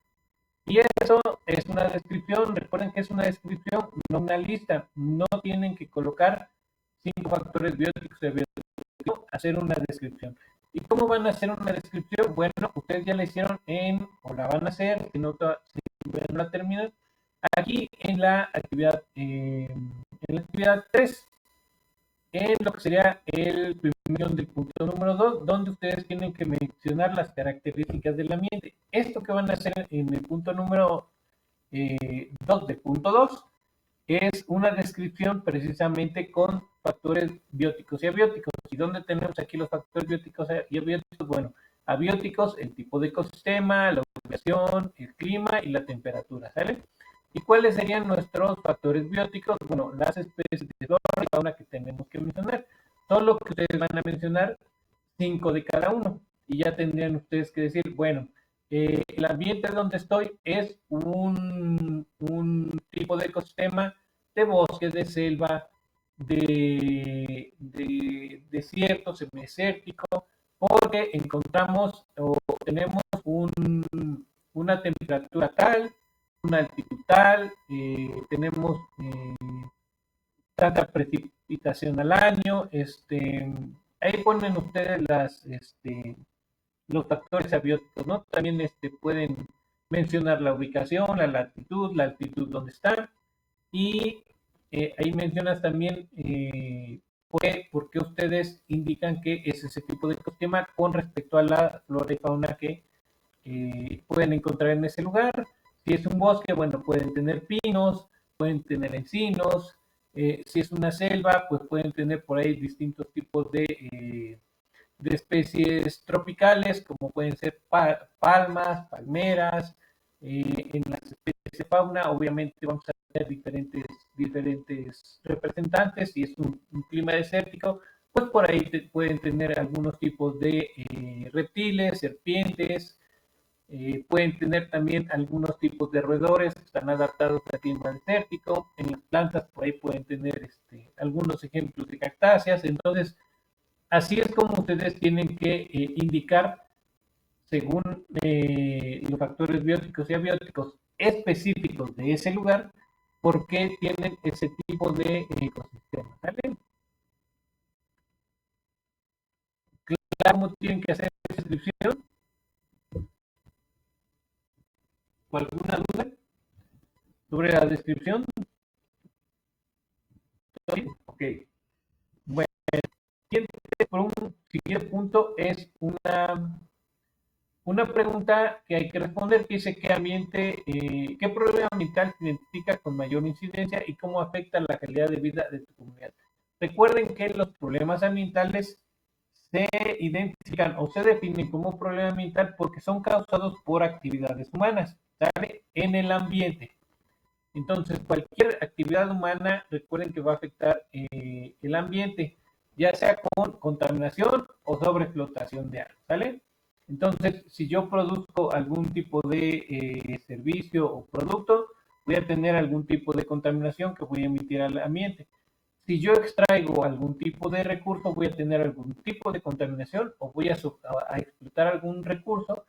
Y eso es una descripción, recuerden que es una descripción, no una lista. No tienen que colocar 5 factores bióticos y abióticos, hacer una descripción. ¿Y cómo van a hacer una descripción? Bueno, ustedes ya la hicieron o la van a hacer, si no la terminan, aquí en la actividad 3, en lo que sería el primer del punto número 2, donde ustedes tienen que mencionar las características del ambiente. Esto que van a hacer en el punto número 2 del punto 2 es una descripción precisamente con factores bióticos y abióticos. ¿Y dónde tenemos aquí los factores bióticos y abióticos? Bueno, abióticos, el tipo de ecosistema, la ubicación, el clima y la temperatura, ¿sale? ¿Y cuáles serían nuestros factores bióticos? Bueno, las especies de flora y fauna que tenemos que mencionar. Solo que ustedes van a mencionar 5 de cada uno. Y ya tendrían ustedes que decir, bueno, el ambiente donde estoy es un tipo de ecosistema de bosque, de selva, de desierto, semidesértico, porque encontramos o tenemos una temperatura tal, una altitud tal, tenemos tanta precipitación al año, ahí ponen ustedes los factores abióticos, ¿no? También pueden mencionar la ubicación, la altitud donde está, y ahí mencionas también por qué ustedes indican que es ese tipo de ecosistema con respecto a la flora y fauna que pueden encontrar en ese lugar. Si es un bosque, bueno, pueden tener pinos, pueden tener encinos. Si es una selva, pues pueden tener por ahí distintos tipos de especies tropicales, como pueden ser palmas, palmeras. En las especies de fauna, obviamente, vamos a tener diferentes representantes. Si es un clima desértico, pues por ahí pueden tener algunos tipos de reptiles, serpientes, pueden tener también algunos tipos de roedores que están adaptados al clima desértico. En las plantas por ahí pueden tener algunos ejemplos de cactáceas. Entonces, así es como ustedes tienen que indicar, según los factores bióticos y abióticos específicos de ese lugar, por qué tienen ese tipo de ecosistema. ¿Vale? ¿Cómo tienen que hacer esa descripción? ¿O alguna duda sobre la descripción? Ok. Bueno, por un siguiente punto es una pregunta que hay que responder, que dice qué problema ambiental se identifica con mayor incidencia y cómo afecta la calidad de vida de tu comunidad. Recuerden que los problemas ambientales se identifican o se definen como problema ambiental porque son causados por actividades humanas, ¿sale? En el ambiente. Entonces, cualquier actividad humana, recuerden que va a afectar el ambiente, ya sea con contaminación o sobreexplotación de agua, ¿sale? Entonces, si yo produzco algún tipo de servicio o producto, voy a tener algún tipo de contaminación que voy a emitir al ambiente. Si yo extraigo algún tipo de recurso, voy a tener algún tipo de contaminación o voy a explotar algún recurso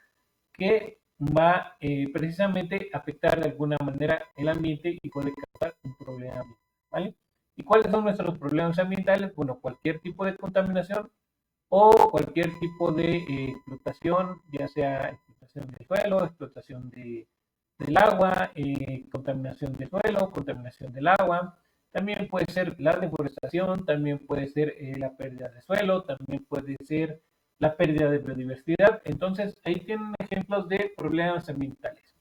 que va precisamente a afectar de alguna manera el ambiente y puede causar un problema ambiental, ¿vale? ¿Y cuáles son nuestros problemas ambientales? Bueno, cualquier tipo de contaminación o cualquier tipo de explotación, ya sea explotación del suelo, explotación del agua, contaminación del suelo, contaminación del agua. También puede ser la deforestación, también puede ser la pérdida de suelo, también puede ser la pérdida de biodiversidad. Entonces, ahí tienen ejemplos de problemas ambientales.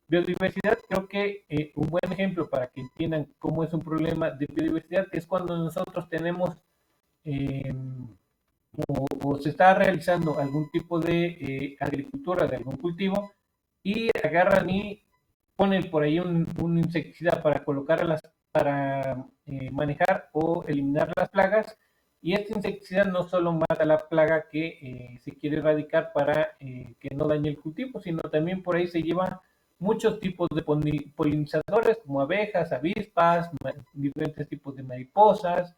Biodiversidad, creo que un buen ejemplo para que entiendan cómo es un problema de biodiversidad es cuando nosotros tenemos eh, o se está realizando algún tipo de agricultura, de algún cultivo, y agarran y ponen por ahí un insecticida para colocar para manejar o eliminar las plagas, y este insecticida no solo mata la plaga que se quiere erradicar para que no dañe el cultivo, sino también por ahí se lleva muchos tipos de polinizadores como abejas, avispas, diferentes tipos de mariposas.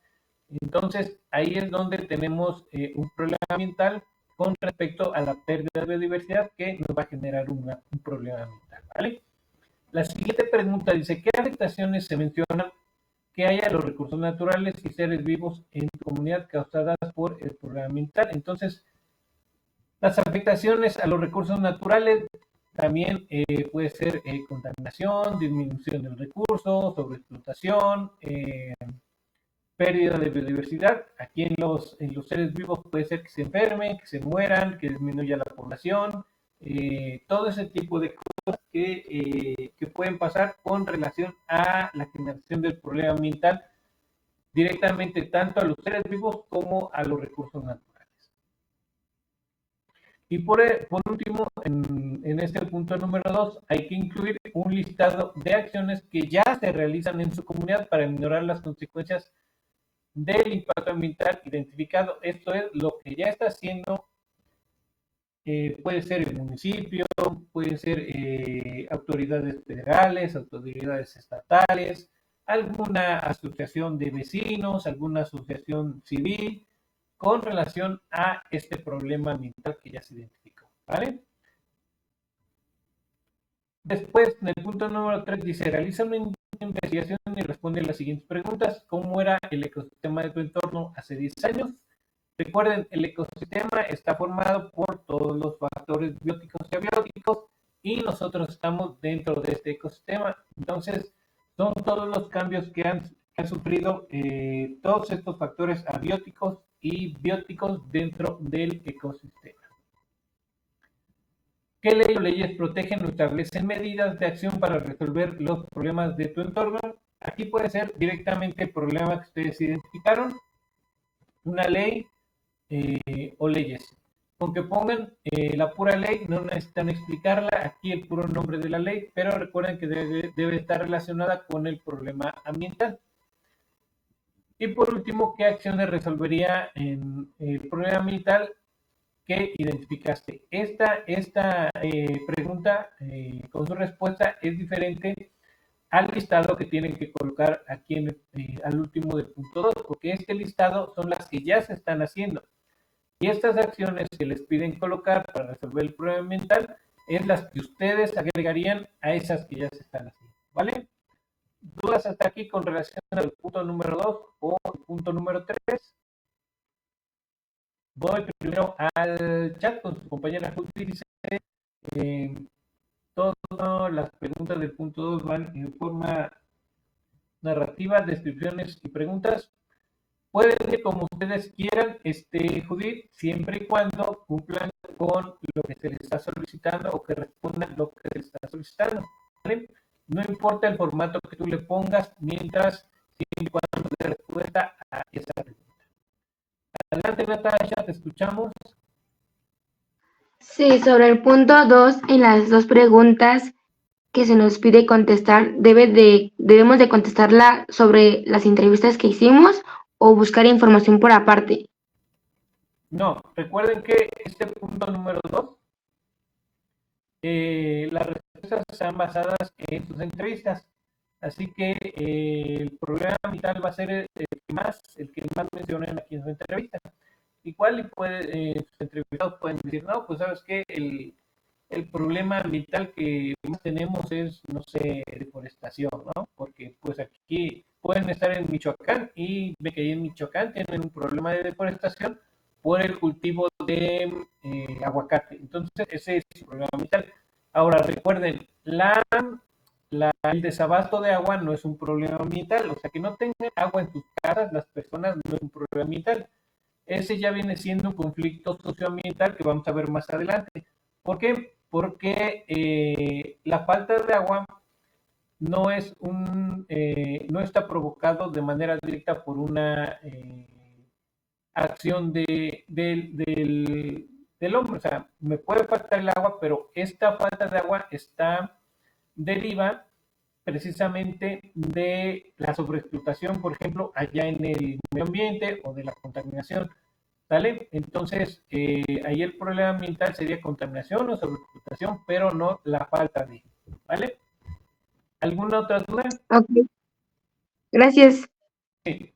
Entonces, ahí es donde tenemos un problema ambiental con respecto a la pérdida de biodiversidad que nos va a generar un problema ambiental, ¿vale? La siguiente pregunta dice, ¿qué afectaciones se mencionan que haya a los recursos naturales y seres vivos en tu comunidad causadas por el problema ambiental? Entonces, las afectaciones a los recursos naturales también puede ser contaminación, disminución del recurso, sobreexplotación, pérdida de biodiversidad. Aquí en los seres vivos puede ser que se enfermen, que se mueran, que disminuya la población, todo ese tipo de cosas que pueden pasar con relación a la generación del problema ambiental directamente tanto a los seres vivos como a los recursos naturales. Y por último, en este punto número 2, hay que incluir un listado de acciones que ya se realizan en su comunidad para minorar las consecuencias del impacto ambiental identificado. Esto es lo que ya está haciendo, puede ser el municipio, puede ser autoridades federales, autoridades estatales, alguna asociación de vecinos, alguna asociación civil, con relación a este problema ambiental que ya se identificó, ¿vale? Después, en el punto número 3 dice, realiza una investigación y responde las siguientes preguntas. ¿Cómo era el ecosistema de tu entorno hace 10 años? Recuerden, el ecosistema está formado por todos los factores bióticos y abióticos y nosotros estamos dentro de este ecosistema. Entonces, son todos los cambios que han sufrido todos estos factores abióticos y bióticos dentro del ecosistema. ¿Qué ley o leyes protegen o establecen medidas de acción para resolver los problemas de tu entorno? Aquí puede ser directamente el problema que ustedes identificaron, una ley o leyes. Con que pongan la pura ley, no necesitan explicarla, aquí el puro nombre de la ley, pero recuerden que debe estar relacionada con el problema ambiental. Y por último, ¿qué acciones resolvería en el problema ambiental que identificaste? Esta pregunta con su respuesta es diferente al listado que tienen que colocar aquí al último del punto 2, porque este listado son las que ya se están haciendo. Y estas acciones que les piden colocar para resolver el problema ambiental es las que ustedes agregarían a esas que ya se están haciendo, ¿vale? ¿Dudas hasta aquí con relación al punto número 2 o el punto número 3? Voy primero al chat con su compañera Judy. Dice, todas las preguntas del punto 2 van en forma narrativa, descripciones y preguntas. Pueden ir como ustedes quieran, Judith, siempre y cuando cumplan con lo que se les está solicitando o que respondan lo que se les está solicitando, ¿vale? No importa el formato que tú le pongas, mientras siempre y cuando dé respuesta a esa pregunta. Adelante, Natasha, te escuchamos. Sí, sobre el punto 2, en las dos preguntas que se nos pide contestar, debemos de contestarla sobre las entrevistas que hicimos o buscar información por aparte. No, recuerden que este punto número 2, las respuestas están basadas en sus entrevistas. Así que el problema ambiental va a ser el que más mencionen aquí en su entrevista. Igual sus entrevistados pueden decir, no, pues sabes que el problema ambiental que más tenemos es, no sé, deforestación, ¿no? Porque pues aquí pueden estar en Michoacán y ve que ahí en Michoacán tienen un problema de deforestación por el cultivo de aguacate. Entonces, ese es el problema ambiental. Ahora, recuerden, el desabasto de agua no es un problema ambiental, o sea, que no tengan agua en sus casas las personas no es un problema ambiental. Ese ya viene siendo un conflicto socioambiental que vamos a ver más adelante. ¿Por qué? Porque la falta de agua no está provocado de manera directa por una acción del hombre. O sea, me puede faltar el agua, pero esta falta de agua deriva precisamente de la sobreexplotación, por ejemplo, allá en el medio ambiente o de la contaminación. ¿Vale? Entonces, ahí el problema ambiental sería contaminación o sobreexplotación, pero no la falta de. ¿Vale? ¿Alguna otra duda? Ok. Gracias. Sí.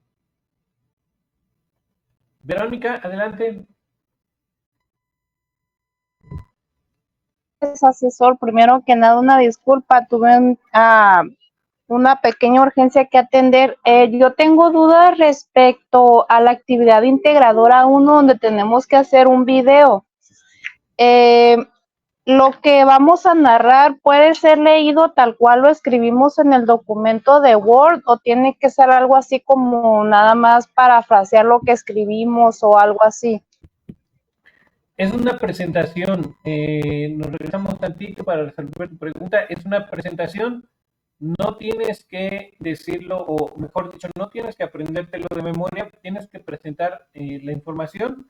Verónica, adelante. Asesor, primero que nada una disculpa, tuve una pequeña urgencia que atender. Yo tengo dudas respecto a la actividad integradora 1 donde tenemos que hacer un video. Lo que vamos a narrar puede ser leído tal cual lo escribimos en el documento de Word o tiene que ser algo así como nada más parafrasear lo que escribimos o algo así. Es una presentación, nos regresamos tantito para resolver tu pregunta, es una presentación, no tienes que decirlo, o mejor dicho, no tienes que aprendértelo de memoria, tienes que presentar la información.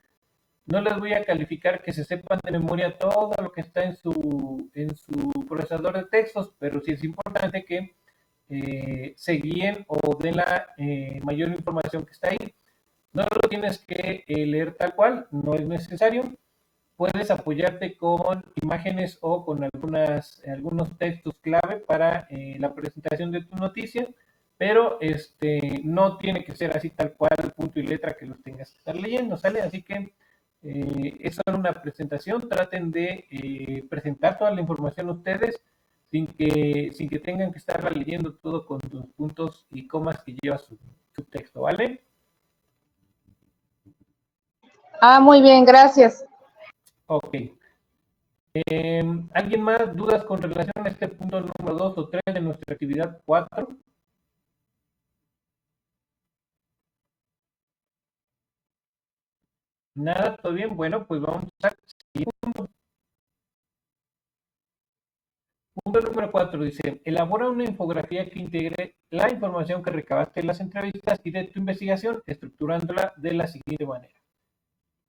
No les voy a calificar que se sepan de memoria todo lo que está en su procesador de textos, pero sí es importante que se guíen o den la mayor información que está ahí. No lo tienes que leer tal cual, no es necesario. Puedes apoyarte con imágenes o con algunos textos clave para la presentación de tu noticia, pero no tiene que ser así tal cual, punto y letra que los tengas que estar leyendo, ¿sale? Así que es solo una presentación, traten de presentar toda la información ustedes sin que tengan que estarla leyendo todo con tus puntos y comas que lleva su texto, ¿vale? Muy bien, gracias. Ok. ¿Alguien más? ¿Dudas con relación a este punto número 2 o 3 de nuestra actividad 4? Nada, todo bien. Bueno, pues vamos a seguir. Punto número 4 dice, elabora una infografía que integre la información que recabaste en las entrevistas y de tu investigación, estructurándola de la siguiente manera.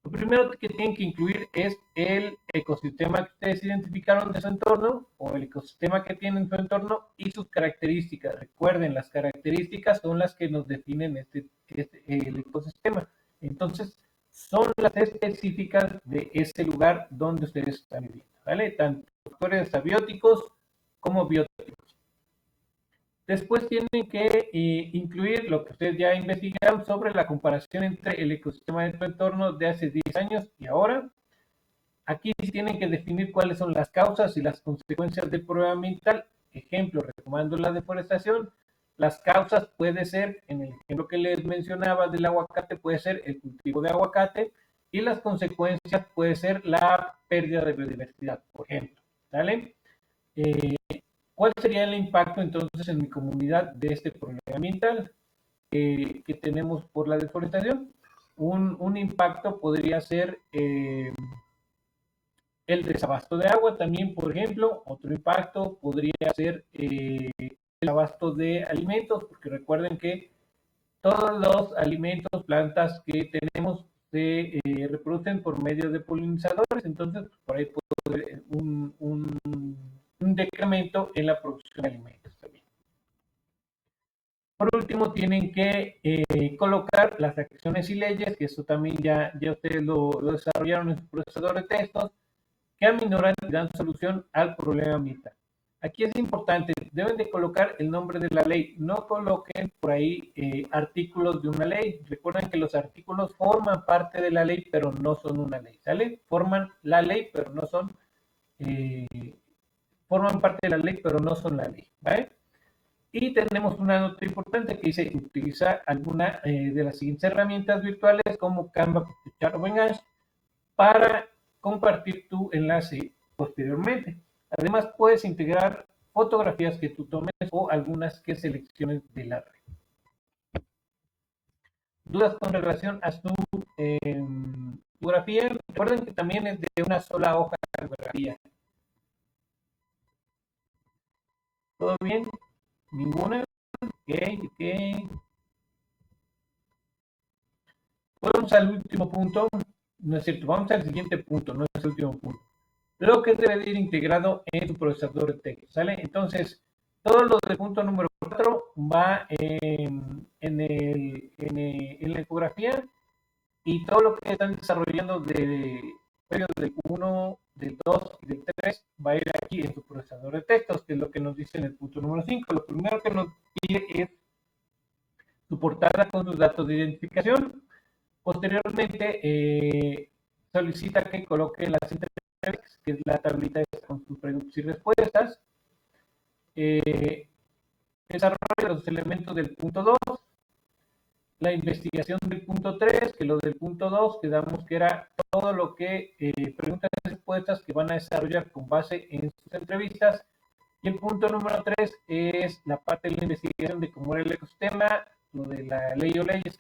Lo primero que tienen que incluir es el ecosistema que ustedes identificaron de su entorno o el ecosistema que tiene en su entorno y sus características. Recuerden, las características son las que nos definen el ecosistema. Entonces, son las específicas de ese lugar donde ustedes están viviendo, ¿vale? Tanto factores abióticos como bióticos. Después tienen que incluir lo que ustedes ya investigaron sobre la comparación entre el ecosistema de tu entorno de hace 10 años y ahora. Aquí sí tienen que definir cuáles son las causas y las consecuencias del problema ambiental. Ejemplo, retomando la deforestación, las causas puede ser, en el ejemplo que les mencionaba del aguacate, puede ser el cultivo de aguacate y las consecuencias puede ser la pérdida de biodiversidad, por ejemplo. ¿Sale? ¿Cuál sería el impacto entonces en mi comunidad de este problema ambiental que tenemos por la deforestación? Un impacto podría ser el desabasto de agua también, por ejemplo. Otro impacto podría ser el abasto de alimentos, porque recuerden que todos los alimentos, plantas que tenemos se reproducen por medio de polinizadores, entonces por ahí puede haber un decremento en la producción de alimentos también. Por último, tienen que colocar las acciones y leyes, que eso también ya ustedes lo desarrollaron en su procesador de textos, que aminoran y dan solución al problema ambiental. Aquí es importante, deben de colocar el nombre de la ley, no coloquen por ahí artículos de una ley. Recuerden que los artículos forman parte de la ley, pero no son una ley, ¿sale? Forman la ley, pero no son, forman parte de la ley, pero no son la ley, ¿vale? Y tenemos una nota importante que dice, utiliza alguna de las siguientes herramientas virtuales como Canva, Chat o Vengas para compartir tu enlace posteriormente. Además, puedes integrar fotografías que tú tomes o algunas que selecciones de la red. ¿Dudas con relación a su fotografía? Recuerden que también es de una sola hoja de fotografía. ¿Todo bien? ¿Ninguna? Ok. Vamos al último punto. No es cierto, vamos al siguiente punto, no es el último punto. Lo que debe de ir integrado en tu procesador de texto, ¿sale? Entonces, todo lo del punto número 4 va en la infografía y todo lo que están desarrollando del 1, del 2 y del 3 va a ir aquí en tu procesador de textos, que es lo que nos dice en el punto número 5. Lo primero que nos pide es tu portada con tus datos de identificación. Posteriormente, solicita que coloque las entrevistas, que es la tablita con sus preguntas y respuestas. Desarrolla los elementos del punto 2, la investigación del punto 3, que lo del punto 2 quedamos que era todo lo que preguntas y respuestas que van a desarrollar con base en sus entrevistas. Y el punto número 3 es la parte de la investigación de cómo era el ecosistema, lo de la ley o leyes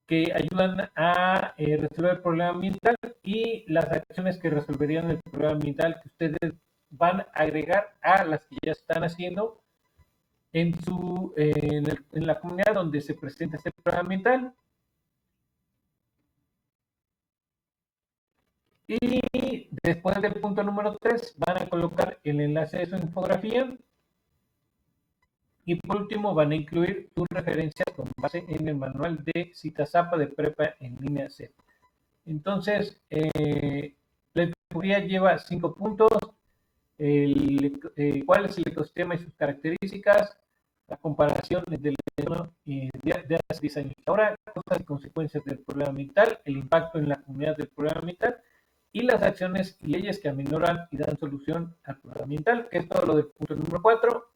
que ayudan a resolver el problema ambiental y las acciones que resolverían el problema ambiental que ustedes van a agregar a las que ya están haciendo en la comunidad donde se presenta este problema ambiental. Y después del punto número 3 van a colocar el enlace de su infografía. Y por último van a incluir sus referencias con base en el manual de Citazapa de Prepa en línea C. Entonces, la infografía lleva 5 puntos. ¿Cuál es el ecosistema y sus características? La comparación del de hace 10 años ahora, causas y consecuencias del problema ambiental, el impacto en la comunidad del problema ambiental y las acciones y leyes que aminoran y dan solución al problema ambiental, que es todo lo del punto número 4.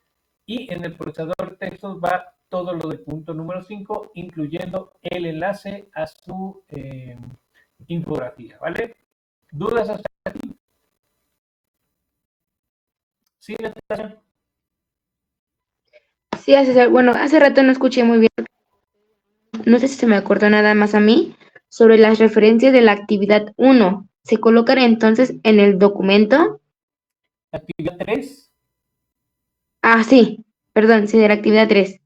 Y en el procesador de textos va todo lo del punto número 5, incluyendo el enlace a su infografía, ¿vale? ¿Dudas hasta aquí? ¿Sí, Natalia? Sí, bueno, hace rato no escuché muy bien. No sé si se me acordó nada más a mí sobre las referencias de la actividad 1. ¿Se colocan entonces en el documento? Actividad 3. Ah, sí, perdón, sí, de la actividad 3.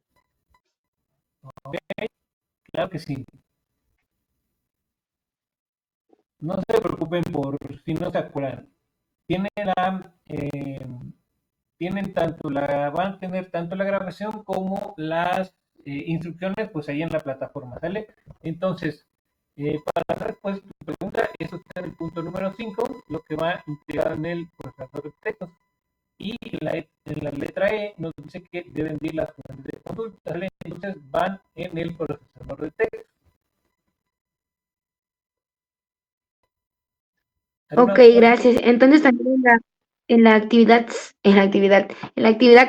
Ok, claro que sí. no se preocupen por si no se acuerdan. Tienen van a tener tanto la grabación como las instrucciones, pues ahí en la plataforma, ¿sale? Entonces, para dar respuesta a tu pregunta, eso está en el punto número 5, lo que va integrado en el procesador de textos. Y en la letra E nos dice que deben ir las fuentes de consulta, ¿sale? Entonces van en el procesador de textos. Ok, gracias. Entonces también en la actividad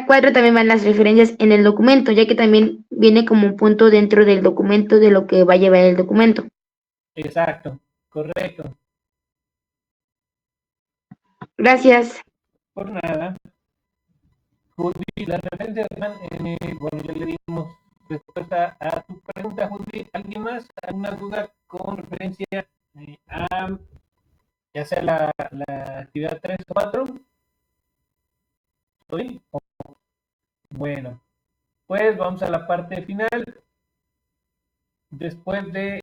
4 también van las referencias en el documento, ya que también viene como un punto dentro del documento de lo que va a llevar el documento. Exacto, correcto. Gracias. Por nada. Judith, las referencias van bueno, ya le dimos respuesta a tu pregunta, Judith. ¿Alguien más? ¿Alguna duda con referencia a ya sea la actividad 3 o 4? ¿Estoy? Bueno, pues vamos a la parte final. Después de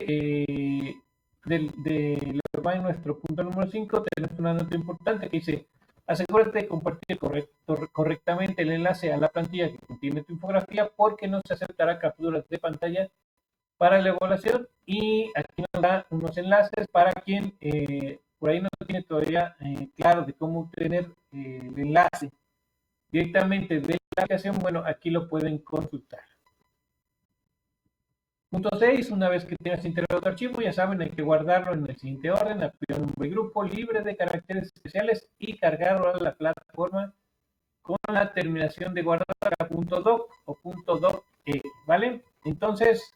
lo que va en nuestro punto número 5, tenemos una nota importante que dice: asegúrate de compartir correctamente el enlace a la plantilla que contiene tu infografía, porque no se aceptará capturas de pantalla para la evaluación. Y aquí nos da unos enlaces para quien por ahí no tiene todavía claro de cómo obtener el enlace directamente de la aplicación. Bueno, aquí lo pueden consultar. Punto 6, una vez que tengas integrado tu archivo, ya saben, hay que guardarlo en el siguiente orden: apoyar un grupo libre de caracteres especiales y cargarlo a la plataforma con la terminación de guardar a .doc o .doc, ¿vale? Entonces,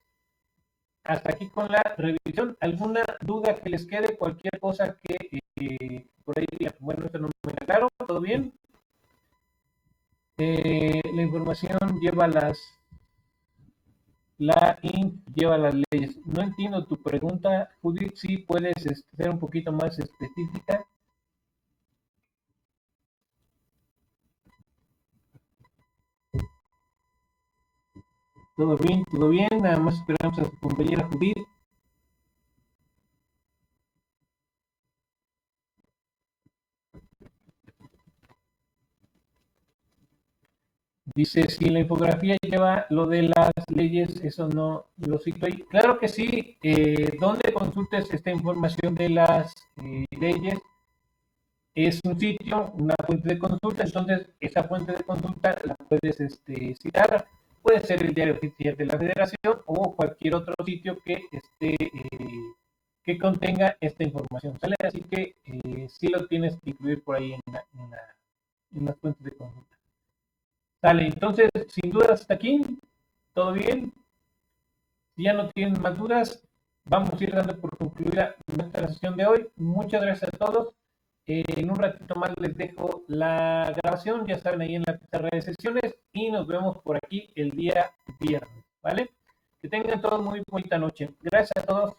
hasta aquí con la revisión. ¿Alguna duda que les quede? Cualquier cosa que por ahí digan, bueno, esto no me queda claro, ¿todo bien? La información lleva lleva las leyes. No entiendo tu pregunta, Judith, si puedes ser un poquito más específica. Todo bien, nada más esperamos a su compañera Judith. Dice, si la infografía lleva lo de las leyes, eso no lo cito ahí. Claro que sí, donde consultes esta información de las leyes es un sitio, una fuente de consulta. Entonces esa fuente de consulta la puedes citar. Puede ser el Diario Oficial de la Federación o cualquier otro sitio que que contenga esta información, ¿sale? Así que sí lo tienes que incluir por ahí en las fuentes de consulta. Sale, entonces, sin dudas hasta aquí, ¿todo bien? Si ya no tienen más dudas, vamos a ir dando por concluida nuestra sesión de hoy. Muchas gracias a todos. En un ratito más les dejo la grabación, ya saben, ahí en la pizarra de sesiones, y nos vemos por aquí el día viernes, ¿vale? Que tengan todos muy bonita noche. Gracias a todos.